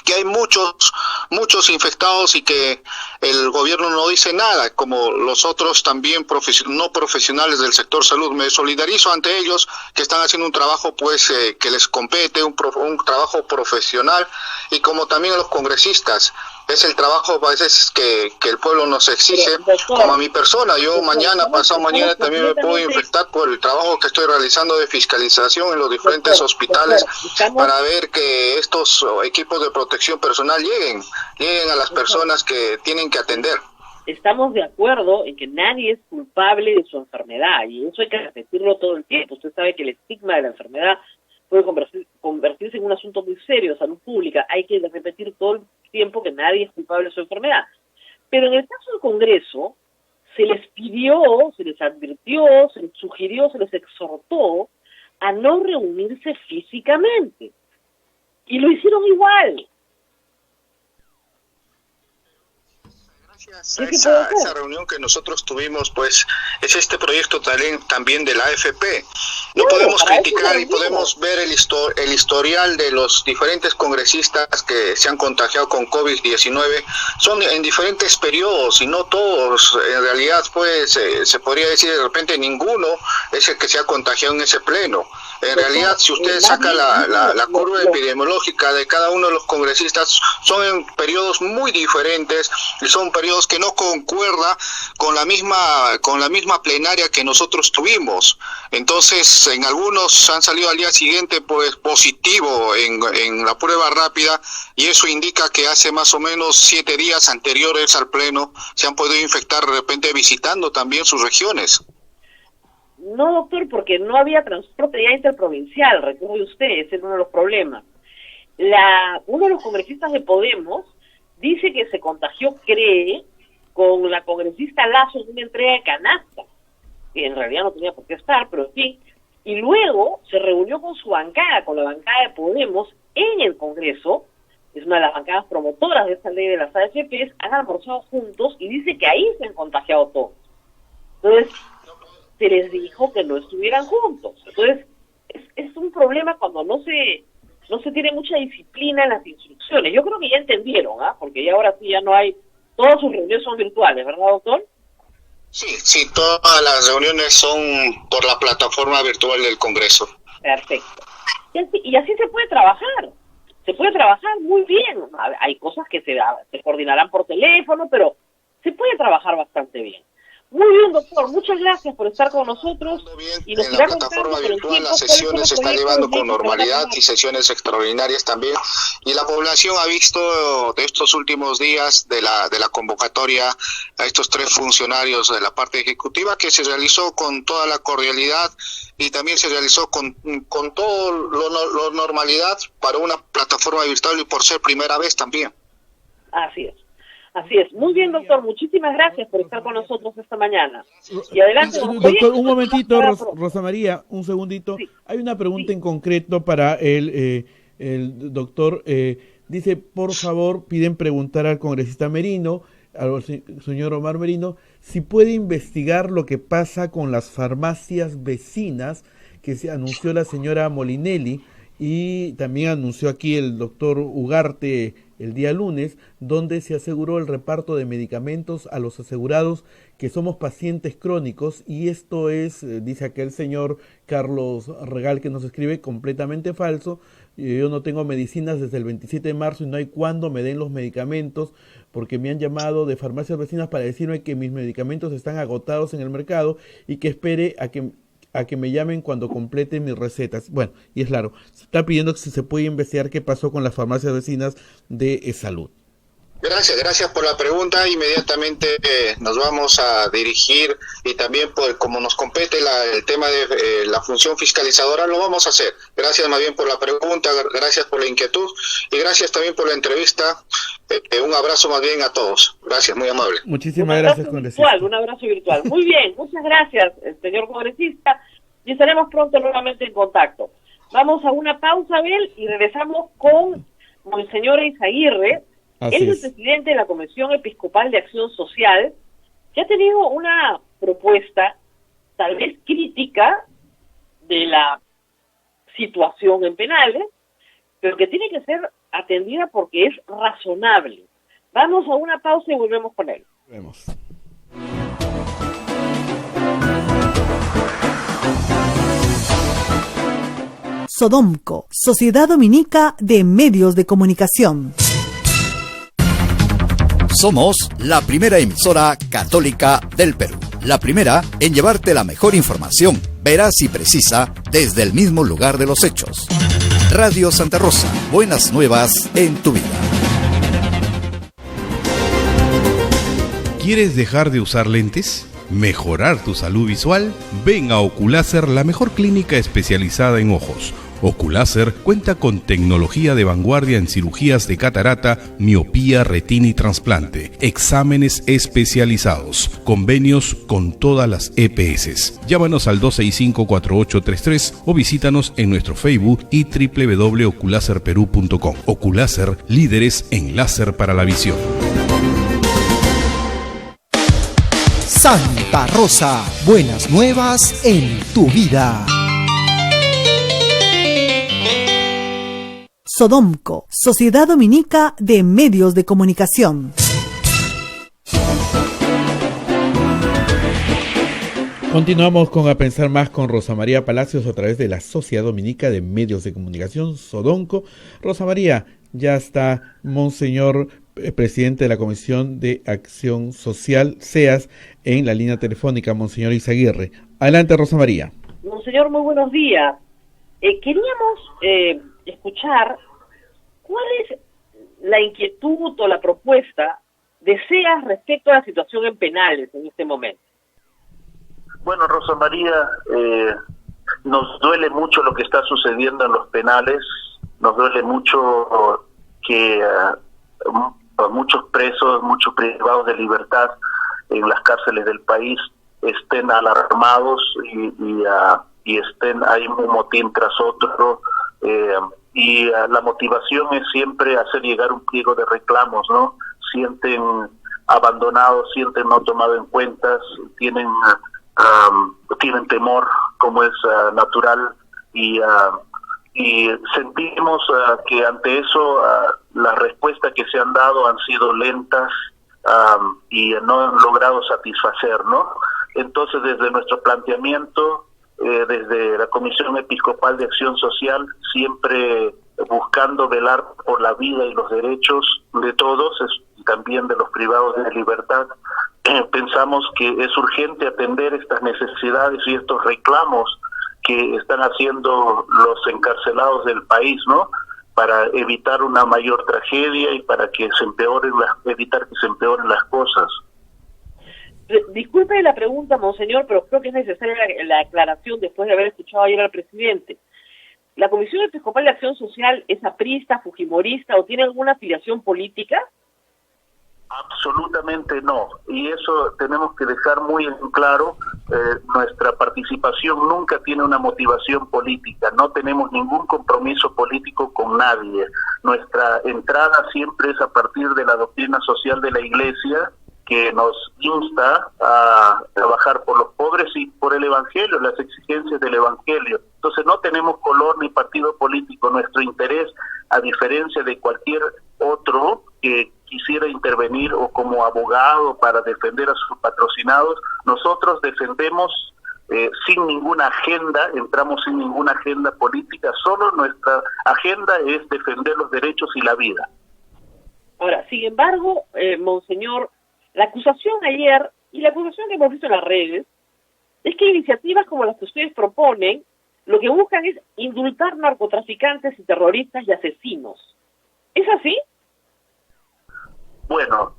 que hay muchos infectados y que el gobierno no dice nada, como los otros también no profesionales del sector salud. Me solidarizo ante ellos, que están haciendo un trabajo pues que les compete, un trabajo profesional, y como también a los congresistas. Es el trabajo a veces que el pueblo nos exige, como a mi persona. Yo pasado mañana también me puedo infectar por el trabajo que estoy realizando de fiscalización en los diferentes hospitales, para ver que estos equipos de protección personal lleguen a las personas que tienen que atender. Estamos de acuerdo en que nadie es culpable de su enfermedad, y eso hay que repetirlo todo el tiempo. Usted sabe que el estigma de la enfermedad puede convertirse en un asunto muy serio de salud pública. Hay que repetir todo el tiempo que nadie es culpable de su enfermedad. Pero en el caso del Congreso, se les pidió, se les advirtió, se les sugirió, se les exhortó a no reunirse físicamente. Y lo hicieron igual. Esa reunión que nosotros tuvimos, pues, es este proyecto también de la AFP. No podemos criticar y podemos ver el historial de los diferentes congresistas que se han contagiado con COVID-19. Son en diferentes periodos y no todos. En realidad, pues, se podría decir de repente ninguno es el que se ha contagiado en ese pleno. En realidad, si usted saca la curva epidemiológica de cada uno de los congresistas, son en periodos muy diferentes y son periodos que no concuerda con la misma plenaria que nosotros tuvimos. Entonces, en algunos han salido al día siguiente pues positivo en la prueba rápida, y eso indica que hace más o menos 7 días anteriores al pleno se han podido infectar de repente visitando también sus regiones. No, doctor, porque no había transporte ya interprovincial, recuerde usted, ese es uno de los problemas. Uno de los congresistas de Podemos dice que se contagió, cree, con la congresista Lazo en una entrega de canasta, que en realidad no tenía por qué estar, pero en fin, y luego se reunió con su bancada, con la bancada de Podemos en el Congreso, es una de las bancadas promotoras de esta ley de las AFPs, han almorzado juntos y dice que ahí se han contagiado todos. Entonces, se les dijo que no estuvieran juntos. Entonces, es un problema cuando no se tiene mucha disciplina en las instrucciones. Yo creo que ya entendieron, porque ya ahora sí ya no hay, todas sus reuniones son virtuales, ¿verdad, doctor? Sí, todas las reuniones son por la plataforma virtual del Congreso. Perfecto. Y así se puede trabajar. Se puede trabajar muy bien. Hay cosas que se coordinarán por teléfono, pero se puede trabajar bastante bien. Muy bien, doctor, muchas gracias por estar con nosotros. Y en la plataforma virtual las sesiones se están llevando con normalidad y sesiones extraordinarias también. Y la población ha visto de estos últimos días de la convocatoria a estos 3 funcionarios de la parte ejecutiva, que se realizó con toda la cordialidad y también se realizó con todo lo normalidad para una plataforma virtual y por ser primera vez también. Así es. Así es. Muy bien, doctor. Muchísimas gracias por estar con nosotros esta mañana. Y adelante. Doctor, un momentito, Rosa María, un segundito. Sí. Hay una pregunta en concreto para el doctor. Dice, por favor, piden preguntar al congresista Merino, al señor Omar Merino, si puede investigar lo que pasa con las farmacias vecinas que se anunció la señora Molinelli, y también anunció aquí el doctor Ugarte el día lunes, donde se aseguró el reparto de medicamentos a los asegurados que somos pacientes crónicos, y esto es, dice aquel señor Carlos Regal que nos escribe, completamente falso. Yo no tengo medicinas desde el 27 de marzo y no hay cuándo me den los medicamentos, porque me han llamado de farmacias vecinas para decirme que mis medicamentos están agotados en el mercado y que espere a que me llamen cuando completen mis recetas. Bueno, y es claro, se está pidiendo que se puede investigar qué pasó con las farmacias vecinas de salud. Gracias por la pregunta. Inmediatamente nos vamos a dirigir, y también como nos compete el tema de la función fiscalizadora, lo vamos a hacer. Gracias más bien por la pregunta, gracias por la inquietud y gracias también por la entrevista. Un abrazo más bien a todos. Gracias, muy amable. Muchísimas gracias, congresista. Un abrazo virtual. Muy bien, muchas gracias, señor congresista, y estaremos pronto nuevamente en contacto. Vamos a una pausa, Abel, y regresamos con Monseñor Eizaguirre. Él es el presidente de la Comisión Episcopal de Acción Social, que ha tenido una propuesta tal vez crítica de la situación en penales, pero que tiene que ser atendida porque es razonable. Vamos a una pausa y volvemos con él. Vemos. Sodomco, Sociedad Dominica de Medios de Comunicación. Somos la primera emisora católica del Perú. La primera en llevarte la mejor información, veraz y precisa, desde el mismo lugar de los hechos. Radio Santa Rosa, buenas nuevas en tu vida. ¿Quieres dejar de usar lentes? ¿Mejorar tu salud visual? Ven a Oculáser, la mejor clínica especializada en ojos. Oculáser cuenta con tecnología de vanguardia en cirugías de catarata, miopía, retina y trasplante, exámenes especializados, convenios con todas las EPS. Llámanos al 265-4833 o visítanos en nuestro Facebook y www.oculaserperú.com. Oculáser, líderes en láser para la visión. Santa Rosa, buenas nuevas en tu vida. Sodomco, Sociedad Dominica de Medios de Comunicación. Continuamos con A Pensar Más con Rosa María Palacios a través de la Sociedad Dominica de Medios de Comunicación, Sodomco. Rosa María, ya está Monseñor, presidente de la Comisión de Acción Social, CEAS, en la línea telefónica, Monseñor Eizaguirre. Adelante, Rosa María. Monseñor, muy buenos días. Queríamos escuchar cuál es la inquietud o la propuesta de CEAS respecto a la situación en penales en este momento. Bueno, Rosa María, nos duele mucho lo que está sucediendo en los penales, nos duele mucho que muchos presos, muchos privados de libertad en las cárceles del país estén alarmados y estén ahí un motín tras otro, y la motivación es siempre hacer llegar un pliego de reclamos, ¿no? Sienten abandonados, sienten no tomado en cuenta, tienen temor, como es natural, y sentimos que ante eso las respuestas que se han dado han sido lentas y no han logrado satisfacer, ¿no? Entonces, desde nuestro planteamiento, desde la Comisión Episcopal de Acción Social, siempre buscando velar por la vida y los derechos de todos, y también de los privados de libertad, pensamos que es urgente atender estas necesidades y estos reclamos que están haciendo los encarcelados del país, ¿no? Para evitar una mayor tragedia y para que evitar que se empeoren las cosas. Disculpe la pregunta, Monseñor, pero creo que es necesaria la aclaración después de haber escuchado ayer al presidente. ¿La Comisión Episcopal de Acción Social es aprista, fujimorista o tiene alguna afiliación política? Absolutamente no, y eso tenemos que dejar muy en claro. Nuestra participación nunca tiene una motivación política, no tenemos ningún compromiso político con nadie. Nuestra entrada siempre es a partir de la doctrina social de la Iglesia, que nos insta a trabajar por los pobres y por el Evangelio, las exigencias del Evangelio. Entonces no tenemos color ni partido político. Nuestro interés, a diferencia de cualquier otro, abogado para defender a sus patrocinados. Nosotros defendemos sin ninguna agenda, entramos sin ninguna agenda política, solo nuestra agenda es defender los derechos y la vida. Ahora, sin embargo, monseñor, la acusación ayer y la acusación que hemos visto en las redes es que iniciativas como las que ustedes proponen lo que buscan es indultar narcotraficantes y terroristas y asesinos. ¿Es así? Bueno,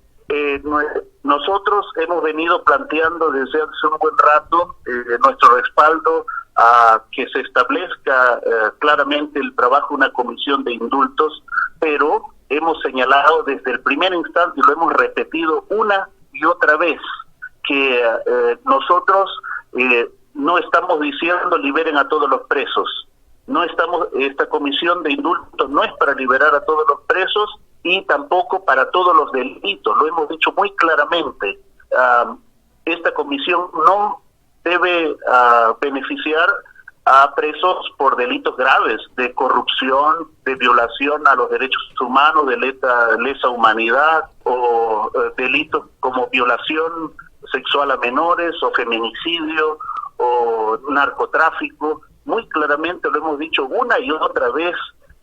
nosotros hemos venido planteando desde hace un buen rato nuestro respaldo a que se establezca claramente el trabajo de una comisión de indultos, pero hemos señalado desde el primer instante, y lo hemos repetido una y otra vez, que nosotros no estamos diciendo liberen a todos los presos. Esta comisión de indultos no es para liberar a todos los presos y tampoco para todos los delitos. Lo hemos dicho muy claramente. Esta comisión no debe beneficiar a presos por delitos graves de corrupción, de violación a los derechos humanos, de lesa humanidad o delitos como violación sexual a menores o feminicidio o narcotráfico. Muy claramente lo hemos dicho una y otra vez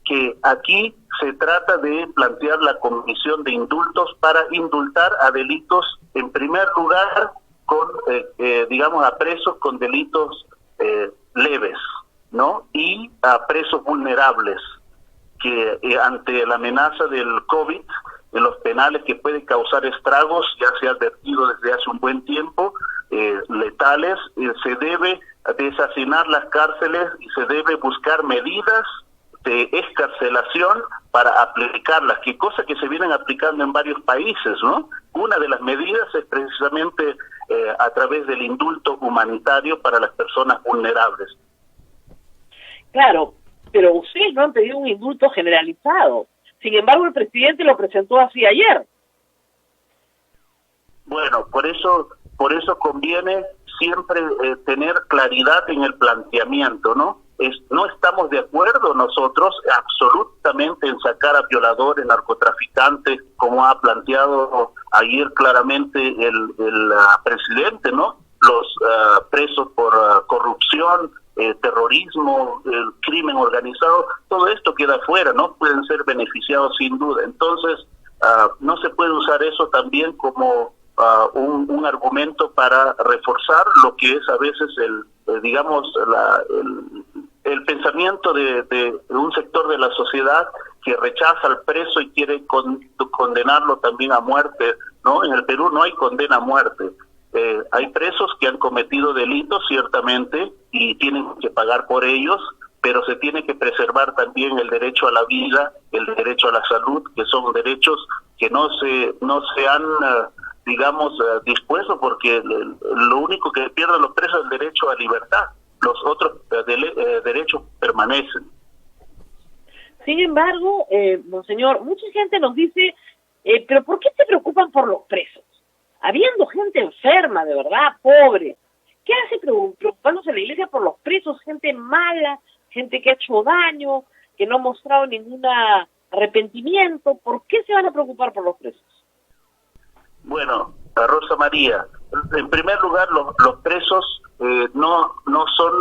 que aquí se trata de plantear la comisión de indultos para indultar a delitos, en primer lugar, con digamos, a presos con delitos leves, ¿no? Y a presos vulnerables que ante la amenaza del COVID en los penales que puede causar estragos, ya se ha advertido desde hace un buen tiempo, letales, se debe deshacinar las cárceles y se debe buscar medidas de excarcelación para aplicarlas, que cosa que se vienen aplicando en varios países, ¿no? Una de las medidas es precisamente a través del indulto humanitario para las personas vulnerables. Claro, pero ustedes no han pedido un indulto generalizado. Sin embargo, el presidente lo presentó así ayer. Bueno, por eso conviene siempre tener claridad en el planteamiento, ¿no? No estamos de acuerdo nosotros absolutamente en sacar a violadores, narcotraficantes, como ha planteado ayer claramente el presidente, ¿no? Los presos por corrupción, terrorismo, el crimen organizado, todo esto queda fuera, ¿no? Pueden ser beneficiados sin duda. Entonces, no se puede usar eso también como un argumento para reforzar lo que es a veces el pensamiento de un sector de la sociedad que rechaza al preso y quiere condenarlo también a muerte, ¿no? En el Perú no hay condena a muerte. Hay presos que han cometido delitos, ciertamente, y tienen que pagar por ellos, pero se tiene que preservar también el derecho a la vida, el derecho a la salud, que son derechos que no se han, dispuesto, porque lo único que pierden los presos es el derecho a libertad. Los otros derechos permanecen. Sin embargo, monseñor, mucha gente nos dice, pero ¿por qué se preocupan por los presos? Habiendo gente enferma, de verdad, pobre, ¿qué hace preocupándose la iglesia por los presos? Gente mala, gente que ha hecho daño, que no ha mostrado ningún arrepentimiento. ¿Por qué se van a preocupar por los presos? Bueno, Rosa María, en primer lugar, los presos no son,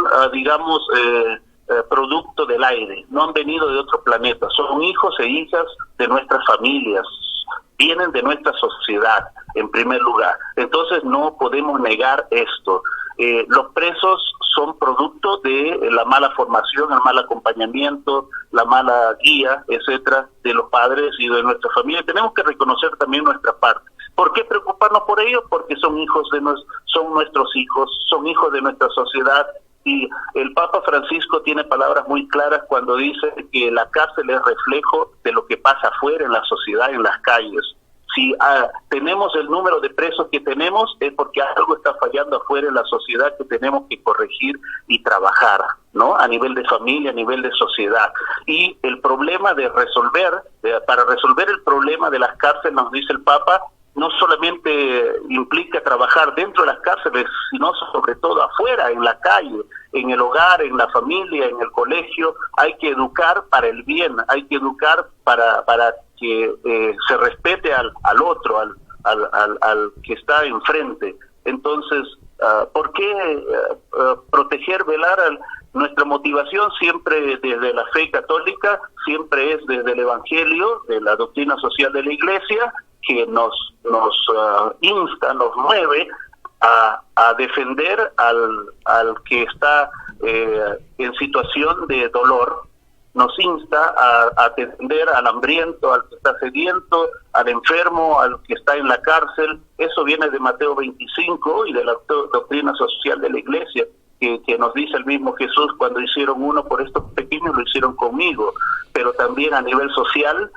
producto del aire, no han venido de otro planeta, son hijos e hijas de nuestras familias, vienen de nuestra sociedad, en primer lugar. Entonces no podemos negar esto. Los presos son producto de la mala formación, el mal acompañamiento, la mala guía, etcétera, de los padres y de nuestra familia. Tenemos que reconocer también nuestra parte. ¿Por qué preocuparnos por ellos? Porque son nuestros hijos, son hijos de nuestra sociedad. Y el Papa Francisco tiene palabras muy claras cuando dice que la cárcel es reflejo de lo que pasa afuera en la sociedad, en las calles. Si tenemos el número de presos que tenemos, es porque algo está fallando afuera en la sociedad que tenemos que corregir y trabajar, ¿no? A nivel de familia, a nivel de sociedad. Y el problema para resolver el problema de las cárceles, nos dice el Papa, no solamente implica trabajar dentro de las cárceles, sino sobre todo afuera, en la calle, en el hogar, en la familia, en el colegio. Hay que educar para el bien, hay que educar para que se respete al otro, al que está enfrente. Entonces, ¿por qué proteger, velar? Nuestra motivación siempre desde la fe católica, siempre es desde el Evangelio, de la doctrina social de la Iglesia, que nos insta, nos mueve a defender al que está en situación de dolor, nos insta a atender al hambriento, al que está sediento, al enfermo, al que está en la cárcel. Eso viene de Mateo 25 y de la doctrina social de la Iglesia, que nos dice el mismo Jesús: cuando hicieron uno por estos pequeños, lo hicieron conmigo. Pero también a nivel social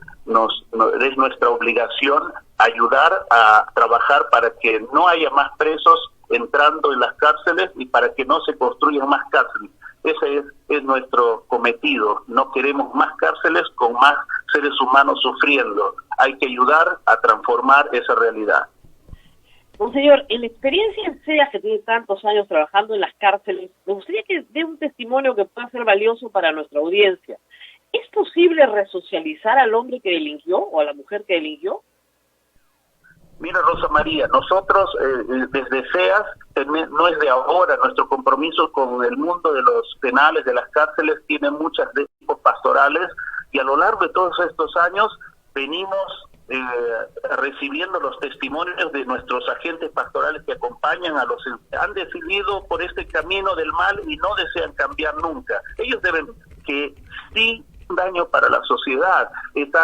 es nuestra obligación ayudar a trabajar para que no haya más presos entrando en las cárceles y para que no se construyan más cárceles. Ese es nuestro cometido. No queremos más cárceles con más seres humanos sufriendo. Hay que ayudar a transformar esa realidad. Monseñor, en la experiencia en SEAS, que tiene tantos años trabajando en las cárceles, me gustaría que dé un testimonio que pueda ser valioso para nuestra audiencia. ¿Es posible resocializar al hombre que delinquió o a la mujer que delinquió? Mira, Rosa María, nosotros desde SEAS, no es de ahora, nuestro compromiso con el mundo de los penales, de las cárceles, tiene muchas de tipos pastorales, y a lo largo de todos estos años venimos recibiendo los testimonios de nuestros agentes pastorales que acompañan a los que han decidido por este camino del mal y no desean cambiar nunca. Ellos deben que sí daño para la sociedad,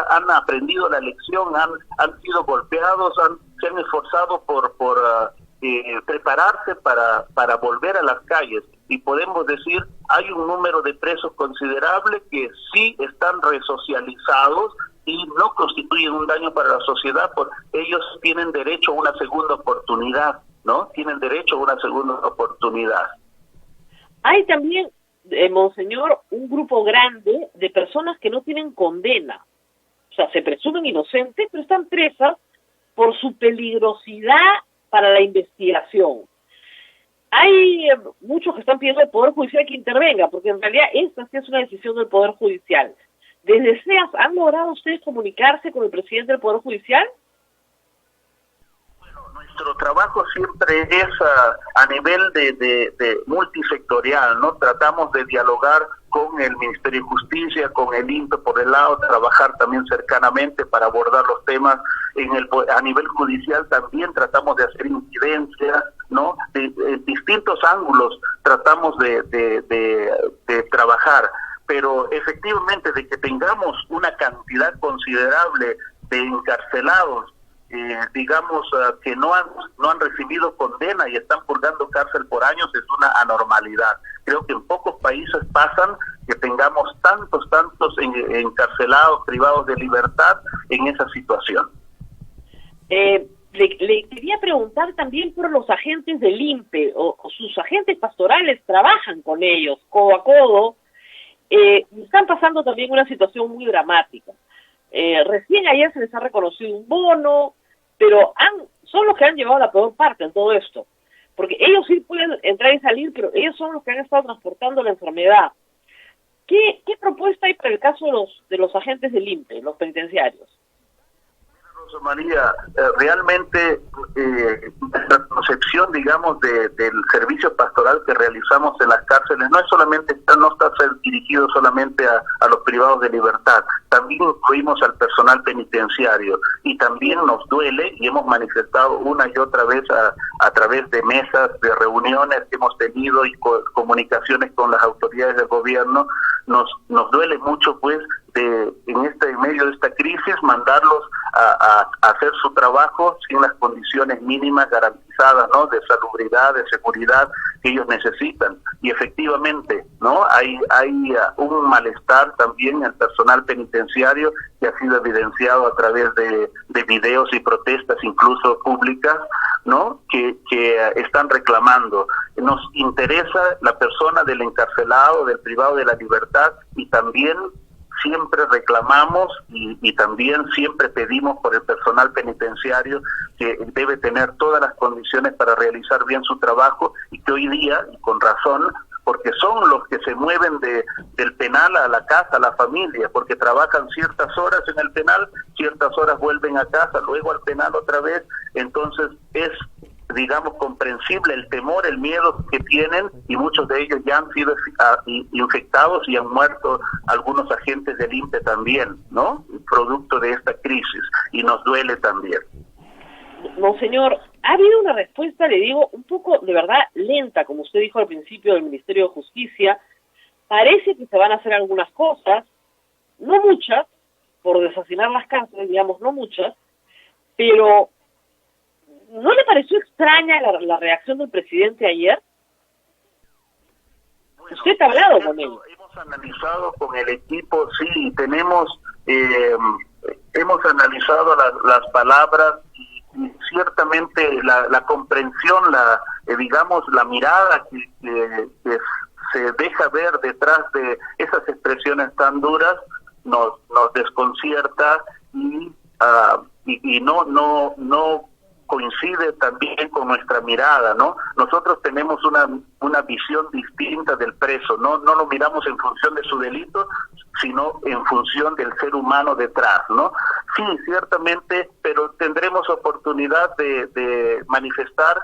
han aprendido la lección, han sido golpeados, se han esforzado por prepararse para volver a las calles, y podemos decir hay un número de presos considerable que sí están resocializados y no constituyen un daño para la sociedad, porque ellos tienen derecho a una segunda oportunidad, ¿no? Tienen derecho a una segunda oportunidad. Hay también, Monseñor, un grupo grande de personas que no tienen condena. O sea, se presumen inocentes, pero están presas por su peligrosidad para la investigación. Hay muchos que están pidiendo al Poder Judicial que intervenga, porque en realidad esta sí es una decisión del Poder Judicial. Desde SEAS, ¿han logrado ustedes comunicarse con el presidente del Poder Judicial? Nuestro trabajo siempre es a nivel de multisectorial, ¿no? Tratamos de dialogar con el Ministerio de Justicia, con el INPE por el lado, trabajar también cercanamente para abordar los temas. A nivel judicial también tratamos de hacer incidencia, ¿no? De distintos ángulos tratamos de trabajar, pero efectivamente de que tengamos una cantidad considerable de encarcelados, que no han recibido condena y están purgando cárcel por años, es una anormalidad. Creo que en pocos países pasan que tengamos tantos encarcelados, privados de libertad en esa situación. Le quería preguntar también por los agentes del INPE, o sus agentes pastorales trabajan con ellos, codo a codo. Están pasando también una situación muy dramática. Recién ayer se les ha reconocido un bono, pero son los que han llevado la peor parte en todo esto, porque ellos sí pueden entrar y salir, pero ellos son los que han estado transportando la enfermedad. ¿Qué propuesta hay para el caso de los agentes del INPE, los penitenciarios? Rosa María, realmente nuestra concepción, digamos, del servicio pastoral que realizamos en las cárceles no está dirigido solamente a los privados de libertad, también incluimos al personal penitenciario, y también nos duele, y hemos manifestado una y otra vez a través de mesas, de reuniones que hemos tenido y comunicaciones con las autoridades del gobierno, nos duele mucho, pues, en medio de esta crisis, mandarlos a hacer su trabajo sin las condiciones mínimas garantizadas, ¿no? De salubridad, de seguridad que ellos necesitan. Y efectivamente, ¿no? Hay un malestar también en el personal penitenciario que ha sido evidenciado a través de videos y protestas, incluso públicas, ¿no? Que están reclamando. Nos interesa la persona del encarcelado, del privado de la libertad, y también siempre reclamamos y también siempre pedimos por el personal penitenciario, que debe tener todas las condiciones para realizar bien su trabajo, y que hoy día, y con razón, porque son los que se mueven del penal a la casa, a la familia, porque trabajan ciertas horas en el penal, ciertas horas vuelven a casa, luego al penal otra vez. comprensible el temor, el miedo que tienen, y muchos de ellos ya han sido infectados y han muerto algunos agentes del INPE también, ¿no? Producto de esta crisis, y nos duele también. Monseñor, ha habido una respuesta, le digo, un poco de verdad lenta, como usted dijo al principio, del Ministerio de Justicia. Parece que se van a hacer algunas cosas, no muchas, por deshacinar las cárceles, digamos, no muchas, pero ¿no le pareció extraña la reacción del presidente ayer? Bueno, usted ha hablado con él. Hemos analizado con el equipo, sí, hemos analizado las palabras, y ciertamente la comprensión, digamos, la mirada que se deja ver detrás de esas expresiones tan duras nos desconcierta, y no coincide también con nuestra mirada, ¿no? Nosotros tenemos una visión distinta del preso, no lo miramos en función de su delito, sino en función del ser humano detrás, ¿no? Sí, ciertamente, pero tendremos oportunidad de manifestar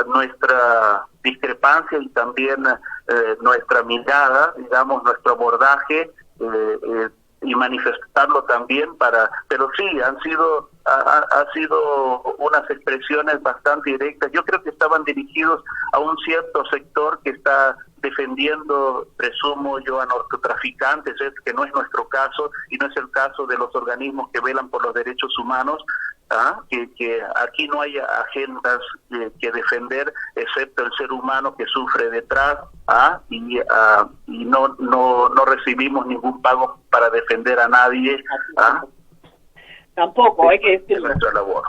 nuestra discrepancia y también nuestra mirada, digamos, nuestro abordaje, y manifestarlo también pero sí, ha sido unas expresiones bastante directas. Yo creo que estaban dirigidos a un cierto sector que está defendiendo, presumo yo, a narcotraficantes, que no es nuestro caso, y no es el caso de los organismos que velan por los derechos humanos, que aquí no hay agendas que defender, excepto el ser humano que sufre detrás, y no recibimos ningún pago para defender a nadie. Tampoco, hay que decirlo. Es nuestra labor.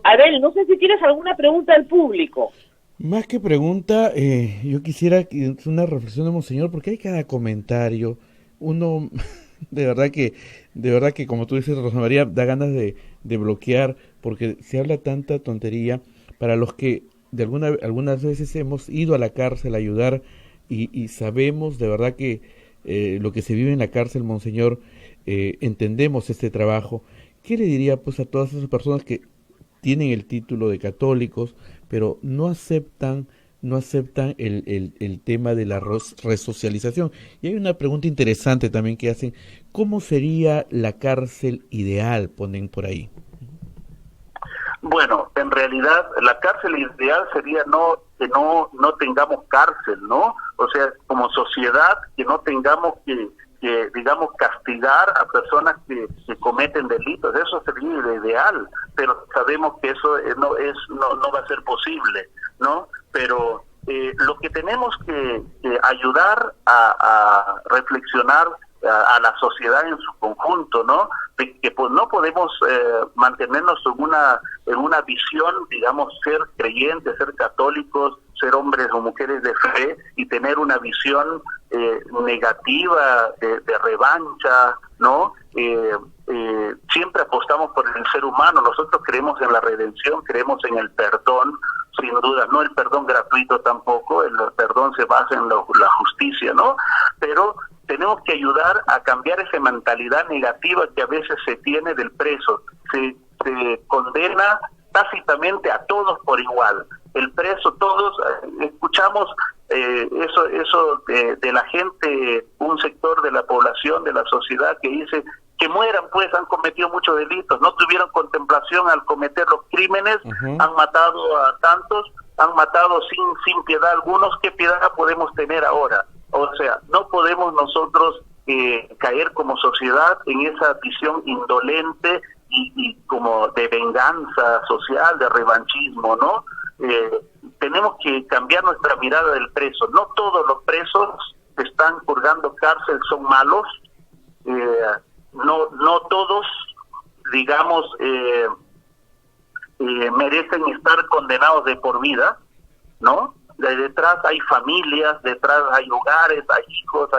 Abel, no sé si tienes alguna pregunta del público. Más que pregunta, yo quisiera que es una reflexión de Monseñor, porque hay cada comentario, uno de verdad que como tú dices, Rosa María, da ganas de bloquear, porque se habla tanta tontería. Para los que algunas veces hemos ido a la cárcel a ayudar y sabemos de verdad que lo que se vive en la cárcel, Monseñor, entendemos este trabajo. ¿Qué le diría pues a todas esas personas que tienen el título de católicos, pero no aceptan el tema de la resocialización? Y hay una pregunta interesante también que hacen: ¿cómo sería la cárcel ideal? Ponen por ahí. Bueno, en realidad la cárcel ideal sería que no tengamos cárcel, ¿no? O sea, como sociedad, que no tengamos que digamos, castigar a personas que cometen delitos. Eso sería lo ideal, pero sabemos que eso no va a ser posible, ¿no? Pero lo que tenemos que ayudar a reflexionar a la sociedad en su conjunto, ¿no? De que pues no podemos mantenernos en una visión, digamos, ser creyentes, ser católicos, ser hombres o mujeres de fe, y tener una visión negativa de revancha, ¿no? Siempre apostamos por el ser humano. Nosotros creemos en la redención, creemos en el perdón, sin duda, no el perdón gratuito tampoco, el perdón se basa en la justicia, ¿no? Pero tenemos que ayudar a cambiar esa mentalidad negativa que a veces se tiene del preso. Se condena tácitamente a todos por igual. El preso, todos, escuchamos eso de la gente, un sector de la población, de la sociedad, que dice que mueran, pues han cometido muchos delitos, no tuvieron contemplación al cometer los crímenes, han matado a tantos, han matado sin piedad algunos. ¿Qué piedad podemos tener ahora? O sea, no podemos nosotros caer como sociedad en esa visión indolente y como de venganza social, de revanchismo, ¿no? Tenemos que cambiar nuestra mirada del preso. No todos los presos que están purgando cárcel son malos, no todos, digamos, merecen estar condenados de por vida, ¿no? Detrás hay familias, detrás hay hogares, hay hijos,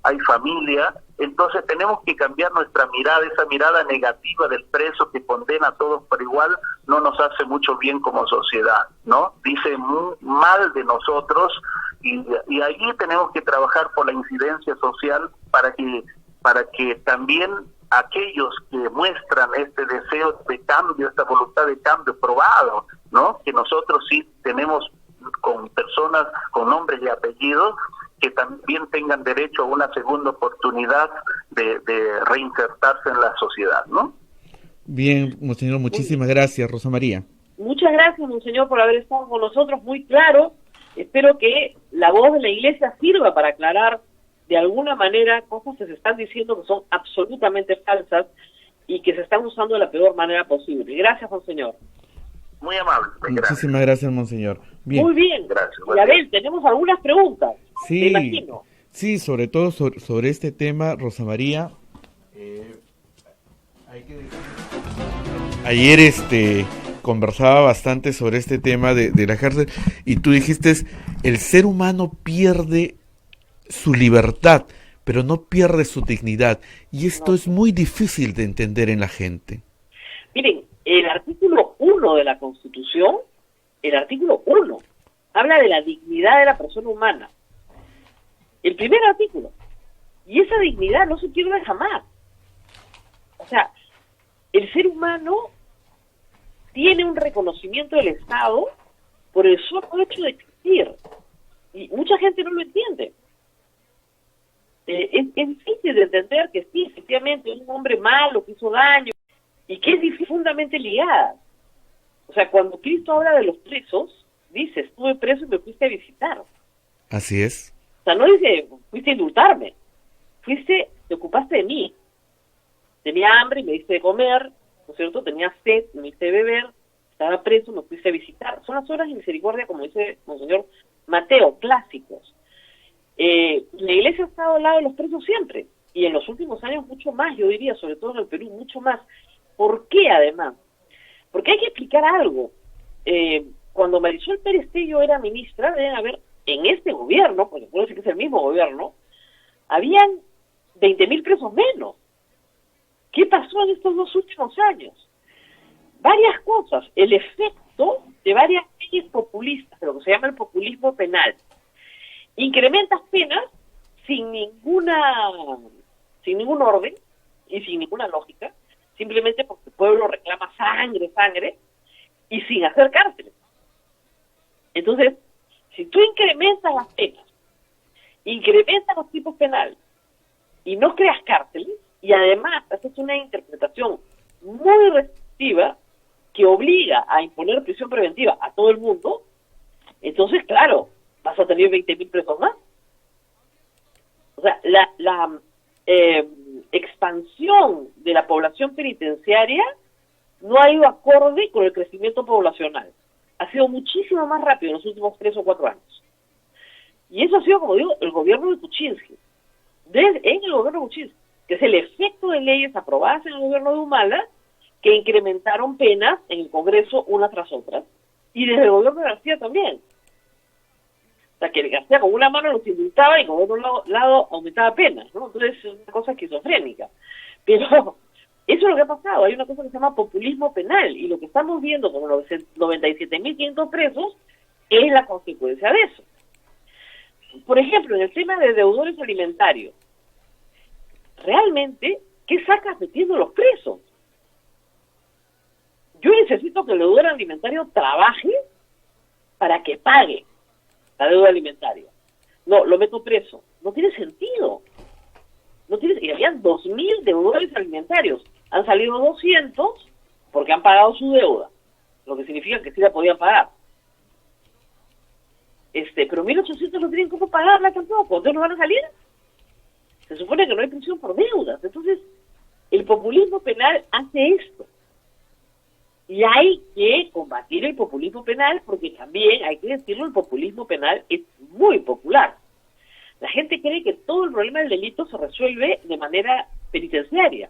hay familia. Entonces tenemos que cambiar nuestra mirada. Esa mirada negativa del preso que condena a todos por igual no nos hace mucho bien como sociedad, ¿no? Dice muy mal de nosotros, y allí tenemos que trabajar por la incidencia social para que también aquellos que muestran este deseo de cambio, esta voluntad de cambio probado, ¿no? Que nosotros sí tenemos con personas con nombres y apellidos que también tengan derecho a una segunda oportunidad de reinsertarse en la sociedad, ¿no? Bien, monseñor, muchísimas gracias, Rosa María. Muchas gracias, monseñor, por haber estado con nosotros, muy claro. Espero que la voz de la Iglesia sirva para aclarar de alguna manera cosas que se están diciendo que son absolutamente falsas y que se están usando de la peor manera posible. Gracias, monseñor. Muy amable. Muchísimas gracias, monseñor. Bien. Muy bien. Gracias. Y Abel, tenemos algunas preguntas. Sí, me imagino. Sí, sobre todo sobre este tema, Rosa María. Hay que decir... Ayer conversaba bastante sobre este tema de la cárcel y tú dijiste, el ser humano pierde su libertad, pero no pierde su dignidad. Y esto es muy difícil de entender en la gente. Miren, el artículo 1 de la Constitución, el artículo 1, habla de la dignidad de la persona humana. El primer artículo. Y esa dignidad no se pierde jamás. O sea, el ser humano tiene un reconocimiento del Estado por el solo hecho de existir. Y mucha gente no lo entiende. Es difícil de entender que sí, efectivamente, es un hombre malo que hizo daño y que es profundamente ligada. O sea, cuando Cristo habla de los presos, dice, estuve preso y me fuiste a visitar. Así es. O sea, no dice, fuiste a indultarme, te ocupaste de mí. Tenía hambre y me diste de comer, ¿no es cierto? Tenía sed y me diste de beber, estaba preso, me fuiste a visitar. Son las obras de misericordia, como dice Monseñor Mateo, clásicos. La Iglesia ha estado al lado de los presos siempre, y en los últimos años mucho más, yo diría, sobre todo en el Perú, mucho más. ¿Por qué, además? Porque hay que explicar algo. Cuando Marisol Pérez Tello era ministra, deben haber, en este gobierno, porque puedo decir que es el mismo gobierno, habían 20.000 presos menos. ¿Qué pasó en estos 2 últimos años? Varias cosas. El efecto de varias leyes populistas, de lo que se llama el populismo penal. Incrementas penas sin ningún orden y sin ninguna lógica, simplemente porque el pueblo reclama sangre, y sin hacer cárceles. Entonces, si tú incrementas las penas, incrementas los tipos penales, y no creas cárceles, y además haces una interpretación muy restrictiva que obliga a imponer prisión preventiva a todo el mundo, entonces, claro, vas a tener 20.000 presos más. O sea, la expansión de la población penitenciaria no ha ido acorde con el crecimiento poblacional. Ha sido muchísimo más rápido en los últimos 3 o 4 años. Y eso ha sido, como digo, el gobierno de Kuczynski. En el gobierno de Kuczynski, que es el efecto de leyes aprobadas en el gobierno de Humala, que incrementaron penas en el Congreso una tras otra, y desde el gobierno de García también. O sea, que García con una mano los indultaba y con otro lado aumentaba penas, ¿no? Entonces es una cosa esquizofrénica. Pero eso es lo que ha pasado. Hay una cosa que se llama populismo penal, y lo que estamos viendo con los 97.500 presos es la consecuencia de eso. Por ejemplo, en el tema de deudores alimentarios, realmente, ¿qué sacas metiendo los presos? Yo necesito que el deudor alimentario trabaje para que pague la deuda alimentaria. No, lo meto preso. No tiene sentido. Y habían 2.000 deudores alimentarios. Han salido 200 porque han pagado su deuda, lo que significa que sí la podían pagar. Pero 1.800 no tienen cómo pagarla tampoco. ¿Entonces no van a salir? Se supone que no hay prisión por deudas. Entonces, el populismo penal hace esto. Y hay que combatir el populismo penal, porque también, hay que decirlo, el populismo penal es muy popular. La gente cree que todo el problema del delito se resuelve de manera penitenciaria.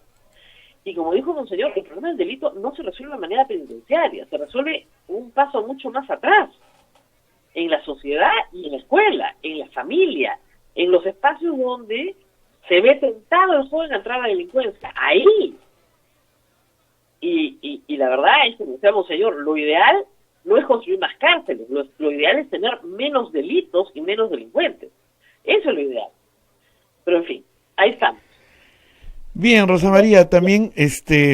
Y como dijo Monseñor, el problema del delito no se resuelve de manera penitenciaria, se resuelve un paso mucho más atrás, en la sociedad y en la escuela, en la familia, en los espacios donde se ve tentado el joven a entrar a la delincuencia. Ahí. Y la verdad es que, como decía Monseñor, lo ideal no es construir más cárceles, lo ideal es tener menos delitos y menos delincuentes. Eso es lo ideal. Pero en fin, ahí estamos. Bien, Rosa María, también,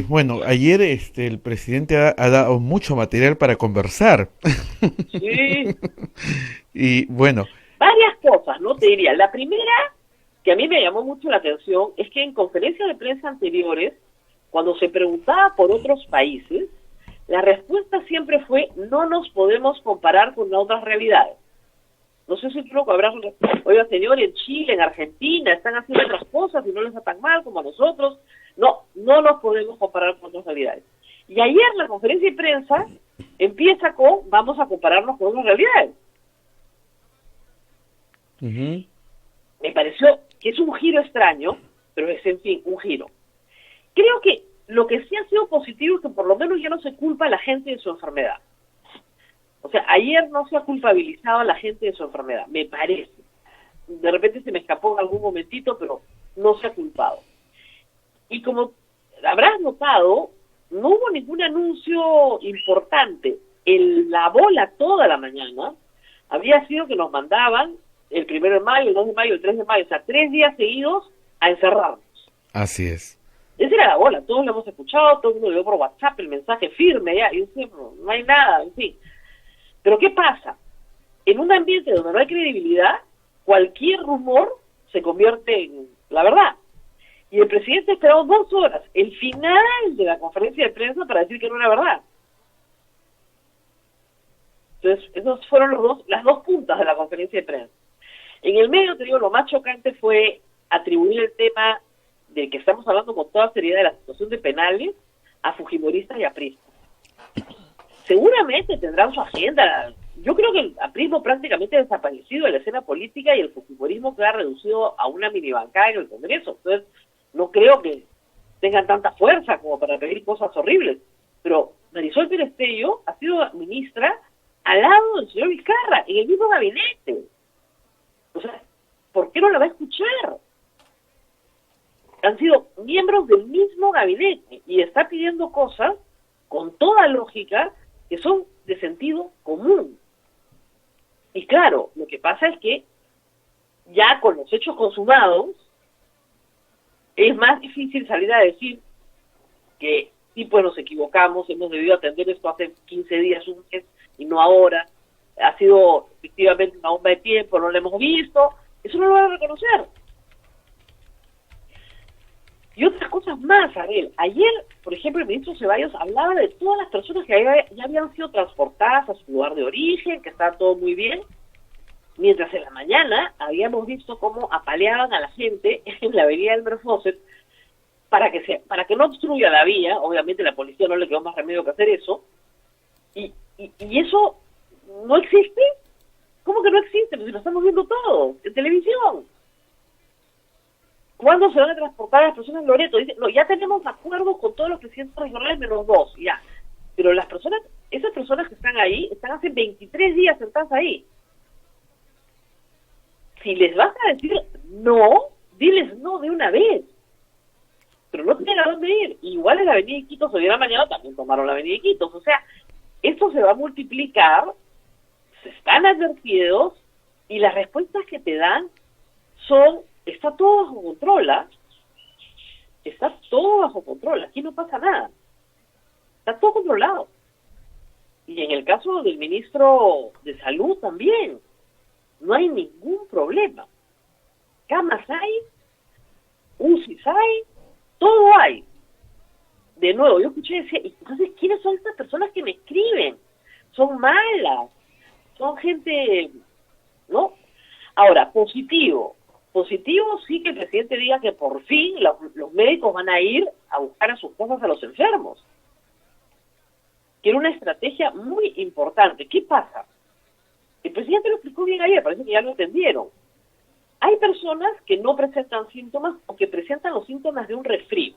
bueno, ayer el presidente ha dado mucho material para conversar. Sí. Y bueno. Varias cosas, ¿no? Te diría. La primera, que a mí me llamó mucho la atención, es que en conferencias de prensa anteriores, cuando se preguntaba por otros países, la respuesta siempre fue: no nos podemos comparar con otras realidades. No sé si tú lo habrás... Oiga, señor, en Chile, en Argentina, están haciendo otras cosas y no les va tan mal como a nosotros. No nos podemos comparar con otras realidades. Y ayer la conferencia de prensa empieza con: vamos a compararnos con otras realidades. Uh-huh. Me pareció que es un giro extraño, pero es, en fin, un giro. Creo que lo que sí ha sido positivo es que por lo menos ya no se culpa a la gente de su enfermedad. O sea, ayer no se ha culpabilizado a la gente de su enfermedad, me parece. De repente se me escapó en algún momentito, pero no se ha culpado. Y como habrás notado, no hubo ningún anuncio importante. La bola toda la mañana había sido que nos mandaban el 1 de mayo, el 2 de mayo, el 3 de mayo, o sea, 3 días seguidos a encerrarnos. Así es. Esa era la bola, todos lo hemos escuchado, todo el mundo le dio por WhatsApp el mensaje firme, ya, y yo siempre, no hay nada, en fin. Pero ¿qué pasa? En un ambiente donde no hay credibilidad, cualquier rumor se convierte en la verdad. Y el presidente esperó 2 horas, el final de la conferencia de prensa, para decir que no era verdad. Entonces, esos fueron las dos puntas de la conferencia de prensa. En el medio, te digo, lo más chocante fue atribuir el tema del que estamos hablando con toda seriedad de la situación de penales a fujimoristas y apristas. Seguramente tendrán su agenda. Yo creo que el aprismo prácticamente ha desaparecido de la escena política y el fujimorismo queda reducido a una mini bancada en el Congreso. Entonces, no creo que tengan tanta fuerza como para pedir cosas horribles. Pero Marisol Pérez Tello ha sido ministra al lado del señor Vizcarra, en el mismo gabinete. O sea, ¿por qué no la va a escuchar? Han sido miembros del mismo gabinete y está pidiendo cosas con toda lógica que son de sentido común. Y claro, lo que pasa es que ya con los hechos consumados es más difícil salir a decir que sí, pues nos equivocamos, hemos debido atender esto hace 15 días, un mes, y no ahora. Ha sido efectivamente una bomba de tiempo, no lo hemos visto. Eso no lo van a reconocer. Y otras cosas más, Ariel. Ayer, por ejemplo, el ministro Ceballos hablaba de todas las personas que ya habían sido transportadas a su lugar de origen, que estaba todo muy bien, mientras en la mañana habíamos visto cómo apaleaban a la gente en la avenida Elmer Fawcett para que no obstruya la vía. Obviamente la policía no le quedó más remedio que hacer eso. Y eso no existe. ¿Cómo que no existe? Pues si lo estamos viendo todo en televisión. ¿Cuándo se van a transportar a las personas en Loreto? Dicen, no, ya tenemos acuerdos con todos los presidentes regionales menos 2, ya. Pero esas personas que están ahí, están hace 23 días sentadas ahí. Si les vas a decir no, diles no de una vez. Pero no tienen a dónde ir. Igual en la avenida Iquitos, hoy de la mañana también tomaron la avenida Iquitos. O sea, esto se va a multiplicar, se están advertidos, y las respuestas que te dan son: está todo bajo control, ¿eh? Está todo bajo control, aquí no pasa nada. Está todo controlado. Y en el caso del ministro de Salud también, no hay ningún problema. Camas hay, UCIs hay, todo hay. De nuevo, yo escuché y decía, entonces, ¿quiénes son estas personas que me escriben? Son malas, son gente, ¿no? Ahora, positivo sí que el presidente diga que por fin los médicos van a ir a buscar a sus cosas a los enfermos. Que era una estrategia muy importante. ¿Qué pasa? El presidente lo explicó bien ayer, parece que ya lo entendieron. Hay personas que no presentan síntomas o que presentan los síntomas de un resfrío.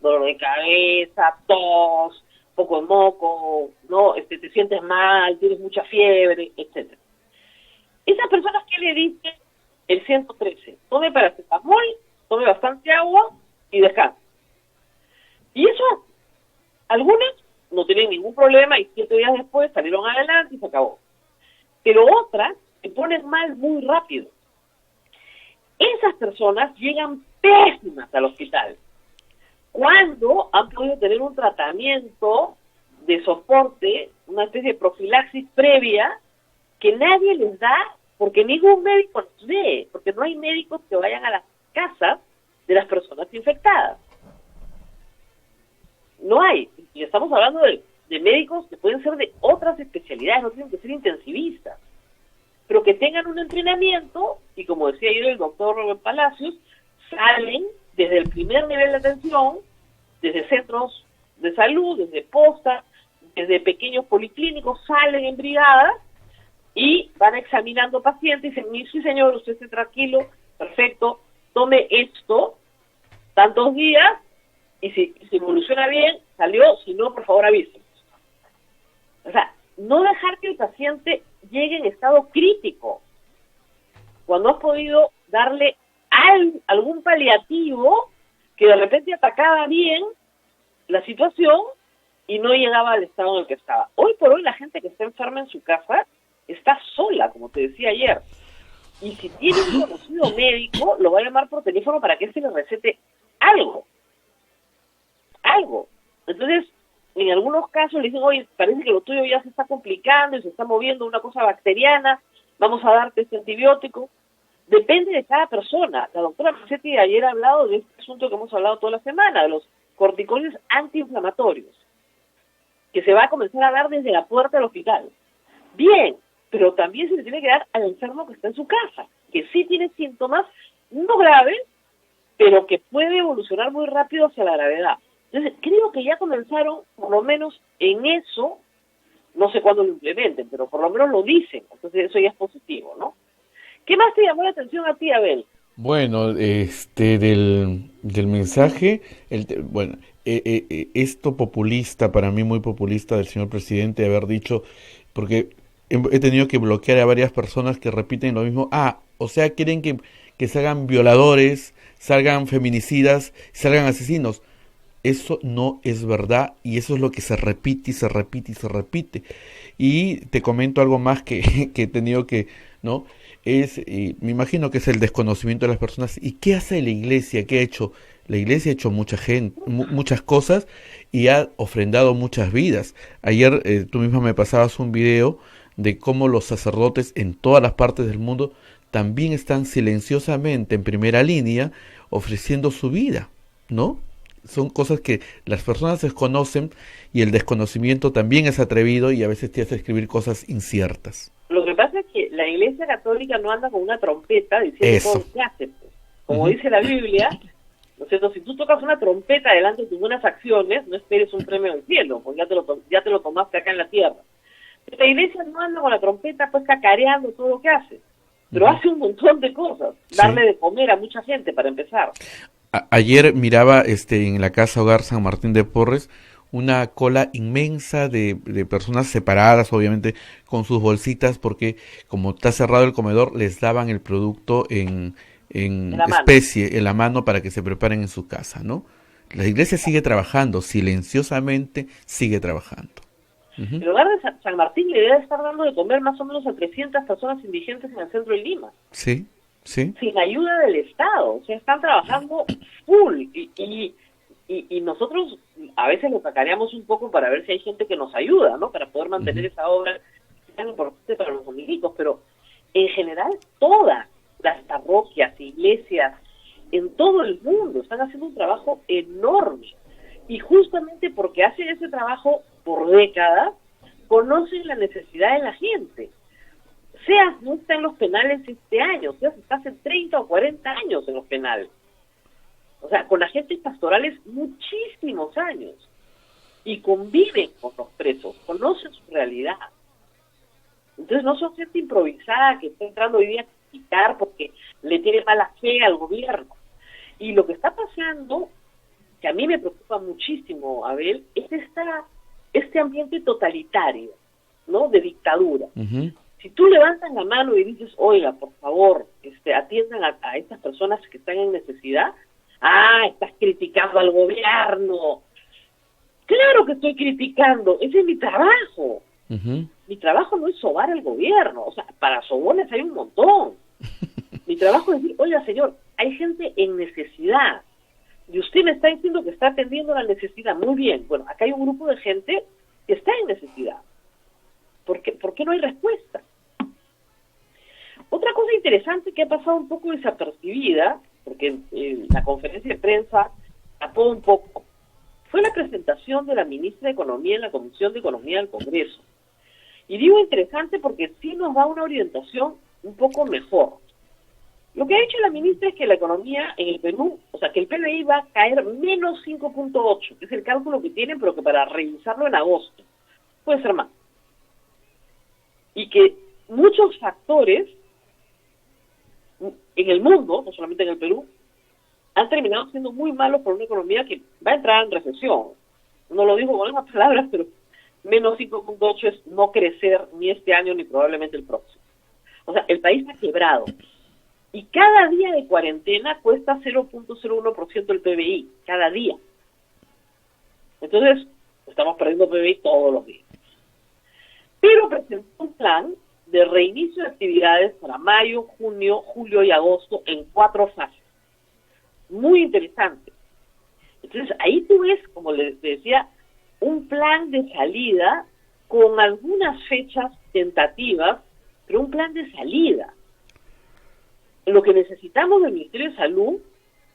Dolor de cabeza, tos, poco de moco, ¿no? Te sientes mal, tienes mucha fiebre, etcétera. Esas personas, ¿qué le dicen? El 113, tome paracetamol, tome bastante agua y descanse. Y eso, algunas no tienen ningún problema y 7 días después salieron adelante y se acabó. Pero otras se ponen mal muy rápido. Esas personas llegan pésimas al hospital. cuando han podido tener un tratamiento de soporte, una especie de profilaxis previa que nadie les da, porque ningún médico los ve, porque no hay médicos que vayan a las casas de las personas infectadas. No hay. Y estamos hablando de médicos que pueden ser de otras especialidades, no tienen que ser intensivistas, pero que tengan un entrenamiento, y como decía ayer el doctor Robert Palacios, salen desde el primer nivel de atención, desde centros de salud, desde postas, desde pequeños policlínicos, salen en brigadas y van examinando pacientes y dicen, sí señor, usted esté tranquilo, perfecto, tome esto, tantos días, y si evoluciona bien, salió, si no, por favor avísenos. O sea, no dejar que el paciente llegue en estado crítico. Cuando has podido darle algún paliativo que de repente atacaba bien la situación y no llegaba al estado en el que estaba. Hoy por hoy la gente que está enferma en su casa está sola, como te decía ayer. Y si tiene un conocido médico, lo va a llamar por teléfono para que se le recete algo. Entonces, en algunos casos le dicen, oye, parece que lo tuyo ya se está complicando y se está moviendo una cosa bacteriana, vamos a darte este antibiótico. Depende de cada persona. La doctora Mazzetti ayer ha hablado de este asunto que hemos hablado toda la semana, de los corticoides antiinflamatorios, que se va a comenzar a dar desde la puerta del hospital. Bien, pero también se le tiene que dar al enfermo que está en su casa, que sí tiene síntomas no graves, pero que puede evolucionar muy rápido hacia la gravedad. Entonces, creo que ya comenzaron, por lo menos en eso, no sé cuándo lo implementen, pero por lo menos lo dicen, entonces eso ya es positivo, ¿no? ¿Qué más te llamó la atención a ti, Abel? Bueno, del mensaje, esto populista, para mí muy populista del señor presidente, haber dicho, porque he tenido que bloquear a varias personas que repiten lo mismo, o sea, quieren que salgan violadores, salgan feminicidas, salgan asesinos. Eso no es verdad y eso es lo que se repite y se repite y se repite. Y te comento algo más que he tenido que, ¿no? Me imagino que es el desconocimiento de las personas. ¿Y qué hace la iglesia? ¿Qué ha hecho? La iglesia ha hecho muchas cosas y ha ofrendado muchas vidas. Ayer tú misma me pasabas un video de cómo los sacerdotes en todas las partes del mundo también están silenciosamente en primera línea ofreciendo su vida, ¿no? Son cosas que las personas desconocen y el desconocimiento también es atrevido y a veces te hace escribir cosas inciertas. Lo que pasa es que la Iglesia Católica no anda con una trompeta diciendo todo lo que hace. Como dice la Biblia, ¿no es cierto? Si tú tocas una trompeta delante de tus buenas acciones, no esperes un premio del cielo, porque ya te lo tomaste acá en la tierra. La Iglesia no anda con la trompeta pues cacareando todo lo que hace, pero hace un montón de cosas. Darle de comer a mucha gente, para empezar. Ayer miraba en la Casa Hogar San Martín de Porres una cola inmensa de personas separadas, obviamente, con sus bolsitas, porque como está cerrado el comedor, les daban el producto en especie, en la mano, para que se preparen en su casa, ¿no? La iglesia sigue trabajando, silenciosamente sigue trabajando. El hogar de San Martín le debe estar dando de comer más o menos a 300 personas indigentes en el centro de Lima. Sí. Sin ayuda del Estado, o sea, están trabajando full y nosotros a veces lo cacareamos un poco para ver si hay gente que nos ayuda, ¿no? Para poder mantener esa obra tan importante para los dominicos, pero en general todas las parroquias, iglesias, en todo el mundo están haciendo un trabajo enorme y justamente porque hacen ese trabajo por décadas, conocen la necesidad de la gente. Seas no está en los penales este año, Seas está hace 30 o 40 años en los penales. O sea, con agentes pastorales muchísimos años. Y conviven con los presos, conocen su realidad. Entonces no son gente improvisada que está entrando hoy día a criticar porque le tiene mala fe al gobierno. Y lo que está pasando, que a mí me preocupa muchísimo, Abel, es este ambiente totalitario, ¿no? De dictadura. Si tú levantas la mano y dices, oiga, por favor, atiendan a estas personas que están en necesidad, estás criticando al gobierno. Claro que estoy criticando, ese es mi trabajo. Mi trabajo no es sobar al gobierno, o sea, para sobones hay un montón. Mi trabajo es decir, oiga, señor, hay gente en necesidad. Y usted me está diciendo que está atendiendo la necesidad. Muy bien. Bueno, acá hay un grupo de gente que está en necesidad. ¿Por qué no hay respuesta? Otra cosa interesante que ha pasado un poco desapercibida, porque la conferencia de prensa tapó un poco, fue la presentación de la ministra de Economía en la Comisión de Economía del Congreso. Y digo interesante porque sí nos da una orientación un poco mejor. Lo que ha dicho la ministra es que la economía en el Perú, o sea, que el PBI va a caer menos 5.8, que es el cálculo que tienen, pero que para revisarlo en agosto puede ser más. Y que muchos factores en el mundo, no solamente en el Perú, han terminado siendo muy malos por una economía que va a entrar en recesión. No lo digo con esas palabras, pero menos 5.8 es no crecer ni este año ni probablemente el próximo. O sea, el país ha quebrado. Y cada día de cuarentena cuesta 0.01% del PBI, cada día. Entonces, estamos perdiendo PBI todos los días. Pero presentó un plan de reinicio de actividades para mayo, junio, julio y agosto en 4 fases. Muy interesante. Entonces, ahí tú ves, como les decía, un plan de salida con algunas fechas tentativas, pero un plan de salida. Lo que necesitamos del Ministerio de Salud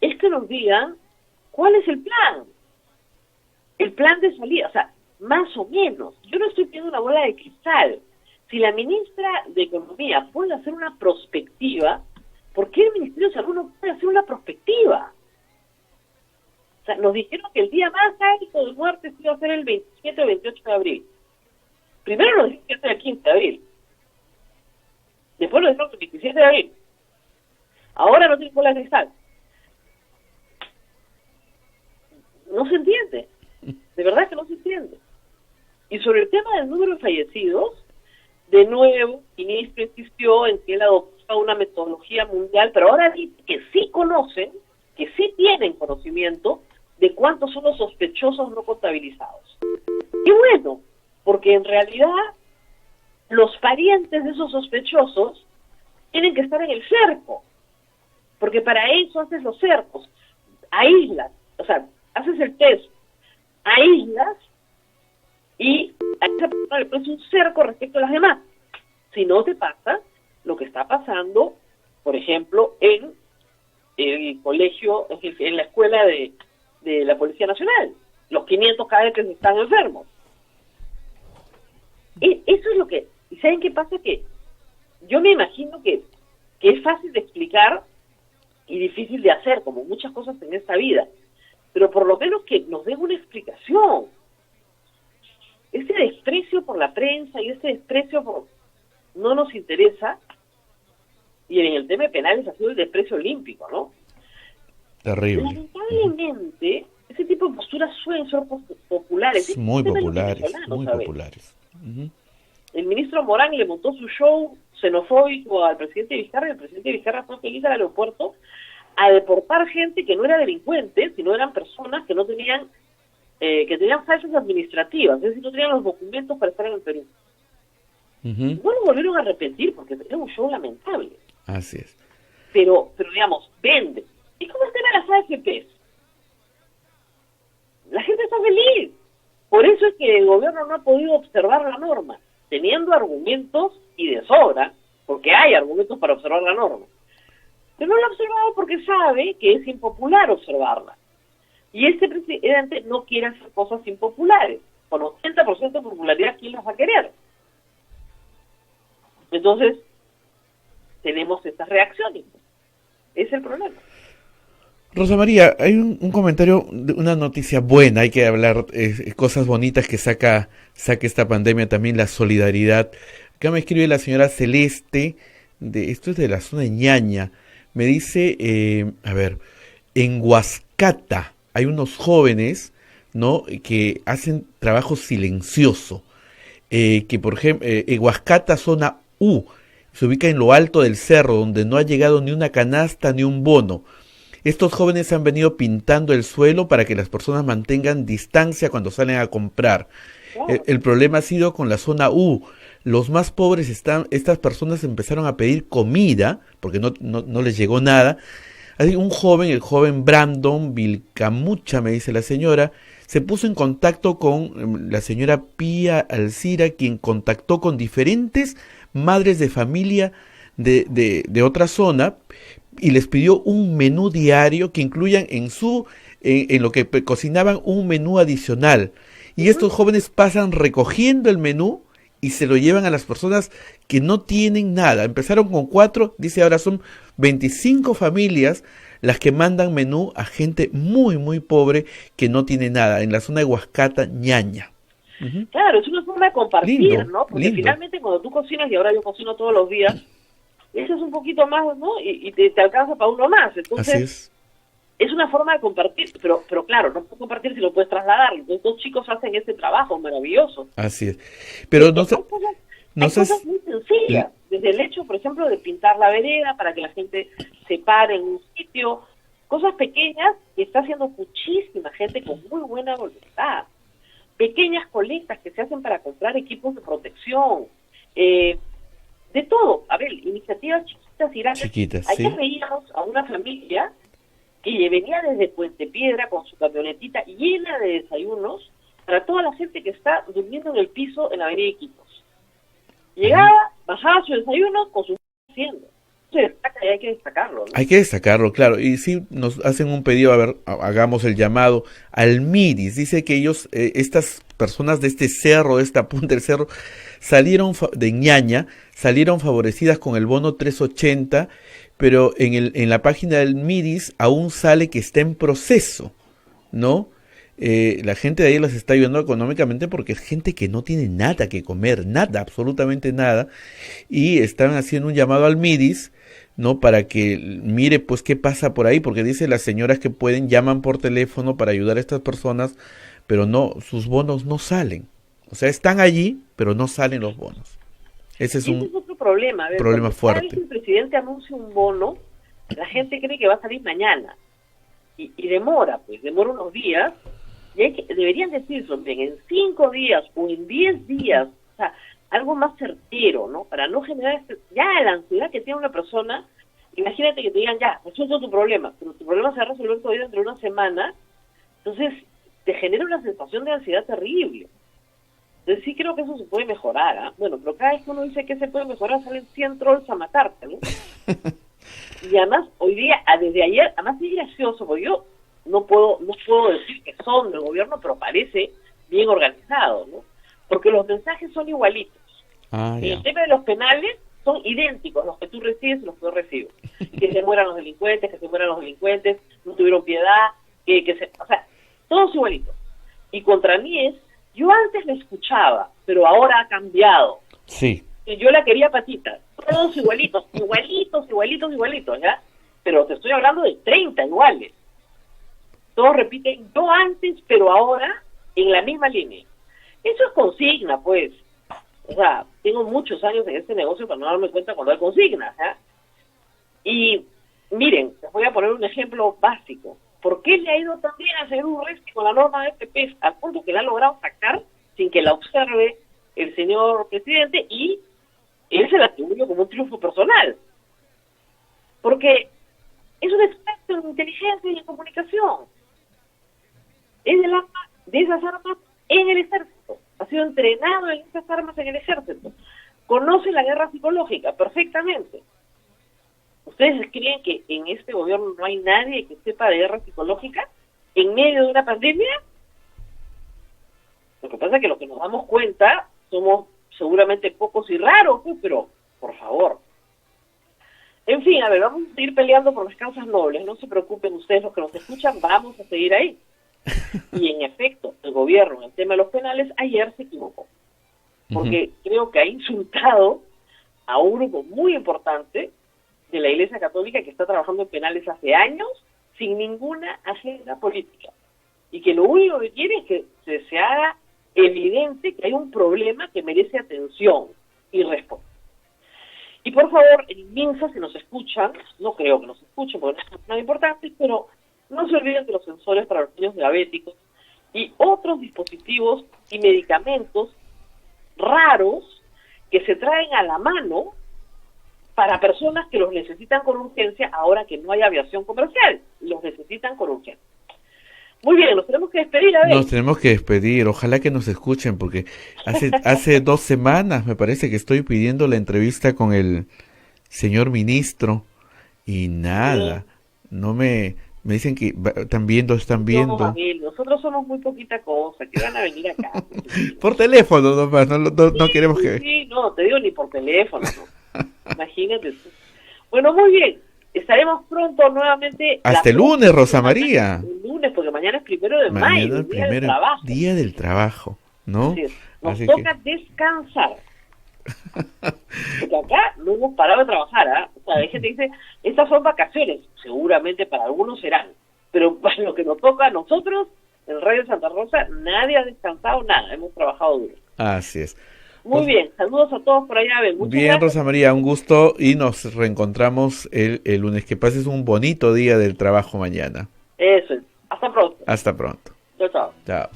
es que nos digan cuál es el plan de salida, o sea, más o menos. Yo no estoy pidiendo una bola de cristal. Si la ministra de Economía puede hacer una prospectiva, ¿por qué el Ministerio de Salud no puede hacer una prospectiva? O sea, nos dijeron que el día más alto de muertes iba a ser el 27 o 28 de abril. Primero nos dijeron que iba a ser el 15 de abril. Después nos dijeron que el 27 de abril. Ahora no tiene bola de cristal. No se entiende. De verdad que no se entiende. Y sobre el tema del número de fallecidos, de nuevo, el ministro insistió en que él adoptó una metodología mundial, pero ahora dice que sí conocen, que sí tienen conocimiento de cuántos son los sospechosos no contabilizados. Y bueno, porque en realidad los parientes de esos sospechosos tienen que estar en el cerco, porque para eso haces los cercos, aíslas, o sea, haces el test, aíslas y a esa persona le pones un cerco respecto a las demás. Si no te pasa lo que está pasando, por ejemplo, en el colegio, en la escuela de la Policía Nacional, los 500 cadetes están enfermos. Eso es lo que... ¿Y saben qué pasa? Que yo me imagino que es fácil de explicar y difícil de hacer, como muchas cosas en esta vida, pero por lo menos que nos den una explicación. Ese desprecio por la prensa y ese desprecio por... no nos interesa, y en el tema de penales ha sido el desprecio olímpico, ¿no? Terrible. Lamentablemente, ese tipo de posturas suelen ser populares. Muy populares, muy populares. El ministro Morán le montó su show xenofóbico al presidente Vizcarra, y el presidente Vizcarra fue feliz al aeropuerto a deportar gente que no era delincuente, sino eran personas que no tenían, que tenían fallas administrativas, es decir, no tenían los documentos para estar en el Perú. No lo volvieron a repetir porque era un show lamentable. Así es. Pero digamos, vende. ¿Y cómo están a las AFPs? La gente está feliz. Por eso es que el gobierno no ha podido observar la norma, teniendo argumentos y de sobra, porque hay argumentos para observar la norma. Pero no lo ha observado porque sabe que es impopular observarla. Y este presidente no quiere hacer cosas impopulares. Con 80% de popularidad, ¿quién las va a querer? Entonces, tenemos estas reacciones. Ese es el problema. Rosa María, hay un comentario, una noticia buena, hay que hablar, cosas bonitas que saca esta pandemia, también la solidaridad. Acá me escribe la señora Celeste, esto es de la zona de Ñaña, me dice, en Huascata hay unos jóvenes, ¿no?, que hacen trabajo silencioso, que por ejemplo, en Huascata, zona U, se ubica en lo alto del cerro, donde no ha llegado ni una canasta ni un bono. Estos jóvenes han venido pintando el suelo para que las personas mantengan distancia cuando salen a comprar. El problema ha sido con la zona U. Los más pobres estas personas empezaron a pedir comida, porque no les llegó nada, Así, un joven, el joven Brandon Vilcamucha, me dice la señora, se puso en contacto con la señora Pía Alcira, quien contactó con diferentes madres de familia de otra zona y les pidió un menú diario que incluyan en lo que cocinaban un menú adicional. Y estos jóvenes pasan recogiendo el menú y se lo llevan a las personas que no tienen nada. Empezaron con 4, dice ahora son 25 familias las que mandan menú a gente muy, muy pobre que no tiene nada, en la zona de Huascata, Ñaña. Claro, es una forma de compartir, Lindo, ¿no? Porque lindo. finalmente cuando tú cocinas, y ahora yo cocino todos los días, eso es un poquito más, ¿no? Y te alcanza para uno más. Entonces, Así es una forma de compartir, pero claro, no puedes compartir si lo puedes trasladar. Entonces, dos chicos hacen ese trabajo maravilloso. Así es. Pero no sé... Hay cosas muy sencillas, desde el hecho, por ejemplo, de pintar la vereda para que la gente se pare en un sitio, cosas pequeñas que está haciendo muchísima gente con muy buena voluntad. Pequeñas colectas que se hacen para comprar equipos de protección, de todo. A ver, iniciativas chiquitas y grandes. Chiquitas, Ayer sí. veíamos a una familia que venía desde Puente Piedra con su camionetita llena de desayunos para toda la gente que está durmiendo en el piso en la avenida Iquitos. Llegaba, bajaba su desayuno con su haciendo. Se destaca y hay que destacarlo, ¿no? Hay que destacarlo, claro. Y sí, nos hacen un pedido, a ver, hagamos el llamado al MIDIS. Dice que ellos, estas personas de este cerro, de esta punta del cerro, salieron de Ñaña, salieron favorecidas con el bono 380, pero en la página del MIDIS aún sale que está en proceso, ¿no? La gente de ahí las está ayudando económicamente porque es gente que no tiene nada que comer, nada, absolutamente nada, y están haciendo un llamado al MIDIS, ¿no? Para que mire pues qué pasa por ahí, porque dice las señoras que pueden, llaman por teléfono para ayudar a estas personas, pero no, sus bonos no salen, o sea, están allí, pero no salen los bonos. Ese es otro problema. A ver, problema fuerte. Cada vez que el presidente anuncia un bono, la gente cree que va a salir mañana, y demora unos días. Y deberían decirlo bien, en 5 días o en 10 días, o sea, algo más certero, ¿no? Para no generar ya la ansiedad que tiene una persona. Imagínate que te digan, ya, resuelto tu problema, pero tu problema se va a resolver todavía dentro de una semana. Entonces, te genera una sensación de ansiedad terrible. Entonces, sí creo que eso se puede mejorar, ¿ah? Bueno, pero cada vez que uno dice que se puede mejorar, salen 100 trolls a matarte, ¿no? Y además, hoy día, desde ayer, además es gracioso, porque yo no puedo decir que son del gobierno, pero parece bien organizado, ¿no? Porque los mensajes son igualitos. En el tema de los penales son idénticos los que tú recibes y los que yo recibo. Que se mueran los delincuentes, no tuvieron piedad, o sea, todos igualitos. Y contra mí yo antes la escuchaba, pero ahora ha cambiado. Sí. Y yo la quería patita. Todos igualitos, ¿ya? Pero te estoy hablando de 30 iguales. Todos repiten yo antes, pero ahora en la misma línea. Eso es consigna, pues. O sea, tengo muchos años en este negocio para no darme cuenta cuando hay consignas, ¿eh? Y miren, les voy a poner un ejemplo básico. ¿Por qué le ha ido tan bien a Segur Resti con la norma de FP al punto que la ha logrado sacar sin que la observe el señor presidente y él se la atribuyó como un triunfo personal? Porque es un experto en inteligencia y en comunicación. Es de esas armas en el ejército. Ha sido entrenado en esas armas en el ejército. Conoce la guerra psicológica perfectamente. ¿Ustedes creen que en este gobierno no hay nadie que sepa de guerra psicológica en medio de una pandemia? Lo que pasa es que lo que nos damos cuenta somos seguramente pocos y raros, pues, pero por favor. En fin, a ver, vamos a seguir peleando por las causas nobles. No se preocupen ustedes los que nos escuchan, vamos a seguir ahí. Y en efecto, el gobierno en el tema de los penales ayer se equivocó. Porque creo que ha insultado a un grupo muy importante de la Iglesia Católica que está trabajando en penales hace años sin ninguna agenda política. Y que lo único que quiere es que se haga evidente que hay un problema que merece atención y respuesta. Y por favor, en MINSA, si nos escuchan, no creo que nos escuchen porque no es nada importante, pero no se olviden de los sensores para los niños diabéticos y otros dispositivos y medicamentos raros que se traen a la mano para personas que los necesitan con urgencia ahora que no hay aviación comercial. Los necesitan con urgencia. Muy bien, nos tenemos que despedir, a ver. Nos tenemos que despedir, ojalá que nos escuchen, porque hace 2 semanas me parece que estoy pidiendo la entrevista con el señor ministro y nada, no me dicen que están viendo. No, nosotros somos muy poquita cosa, que van a venir acá. Por teléfono nomás, no queremos que... Sí, no, te digo ni por teléfono, no. Imagínate. Bueno, muy bien. Estaremos pronto nuevamente. Hasta el lunes, Rosa María. El lunes, porque mañana es 1 de mayo, el día del trabajo. Día del trabajo, ¿no? Nos toca descansar. Porque acá no hemos parado de trabajar, ¿ah? O sea, hay gente que dice, estas son vacaciones. Seguramente para algunos serán. Pero para lo que nos toca a nosotros, en Radio Santa Rosa, nadie ha descansado nada. Hemos trabajado duro. Así es. Muy bien, saludos a todos por allá. Bien, gracias. Rosa María, un gusto y nos reencontramos el lunes. Que pases un bonito día del trabajo mañana. Eso es. Hasta pronto. Hasta pronto. Chao, chao. Chao.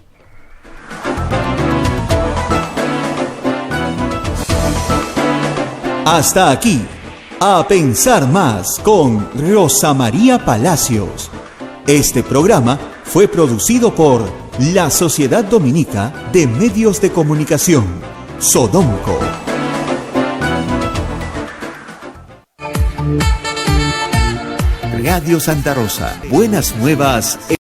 Hasta aquí, A Pensar Más con Rosa María Palacios. Este programa fue producido por la Sociedad Dominica de Medios de Comunicación, Sodomco. Radio Santa Rosa, buenas nuevas.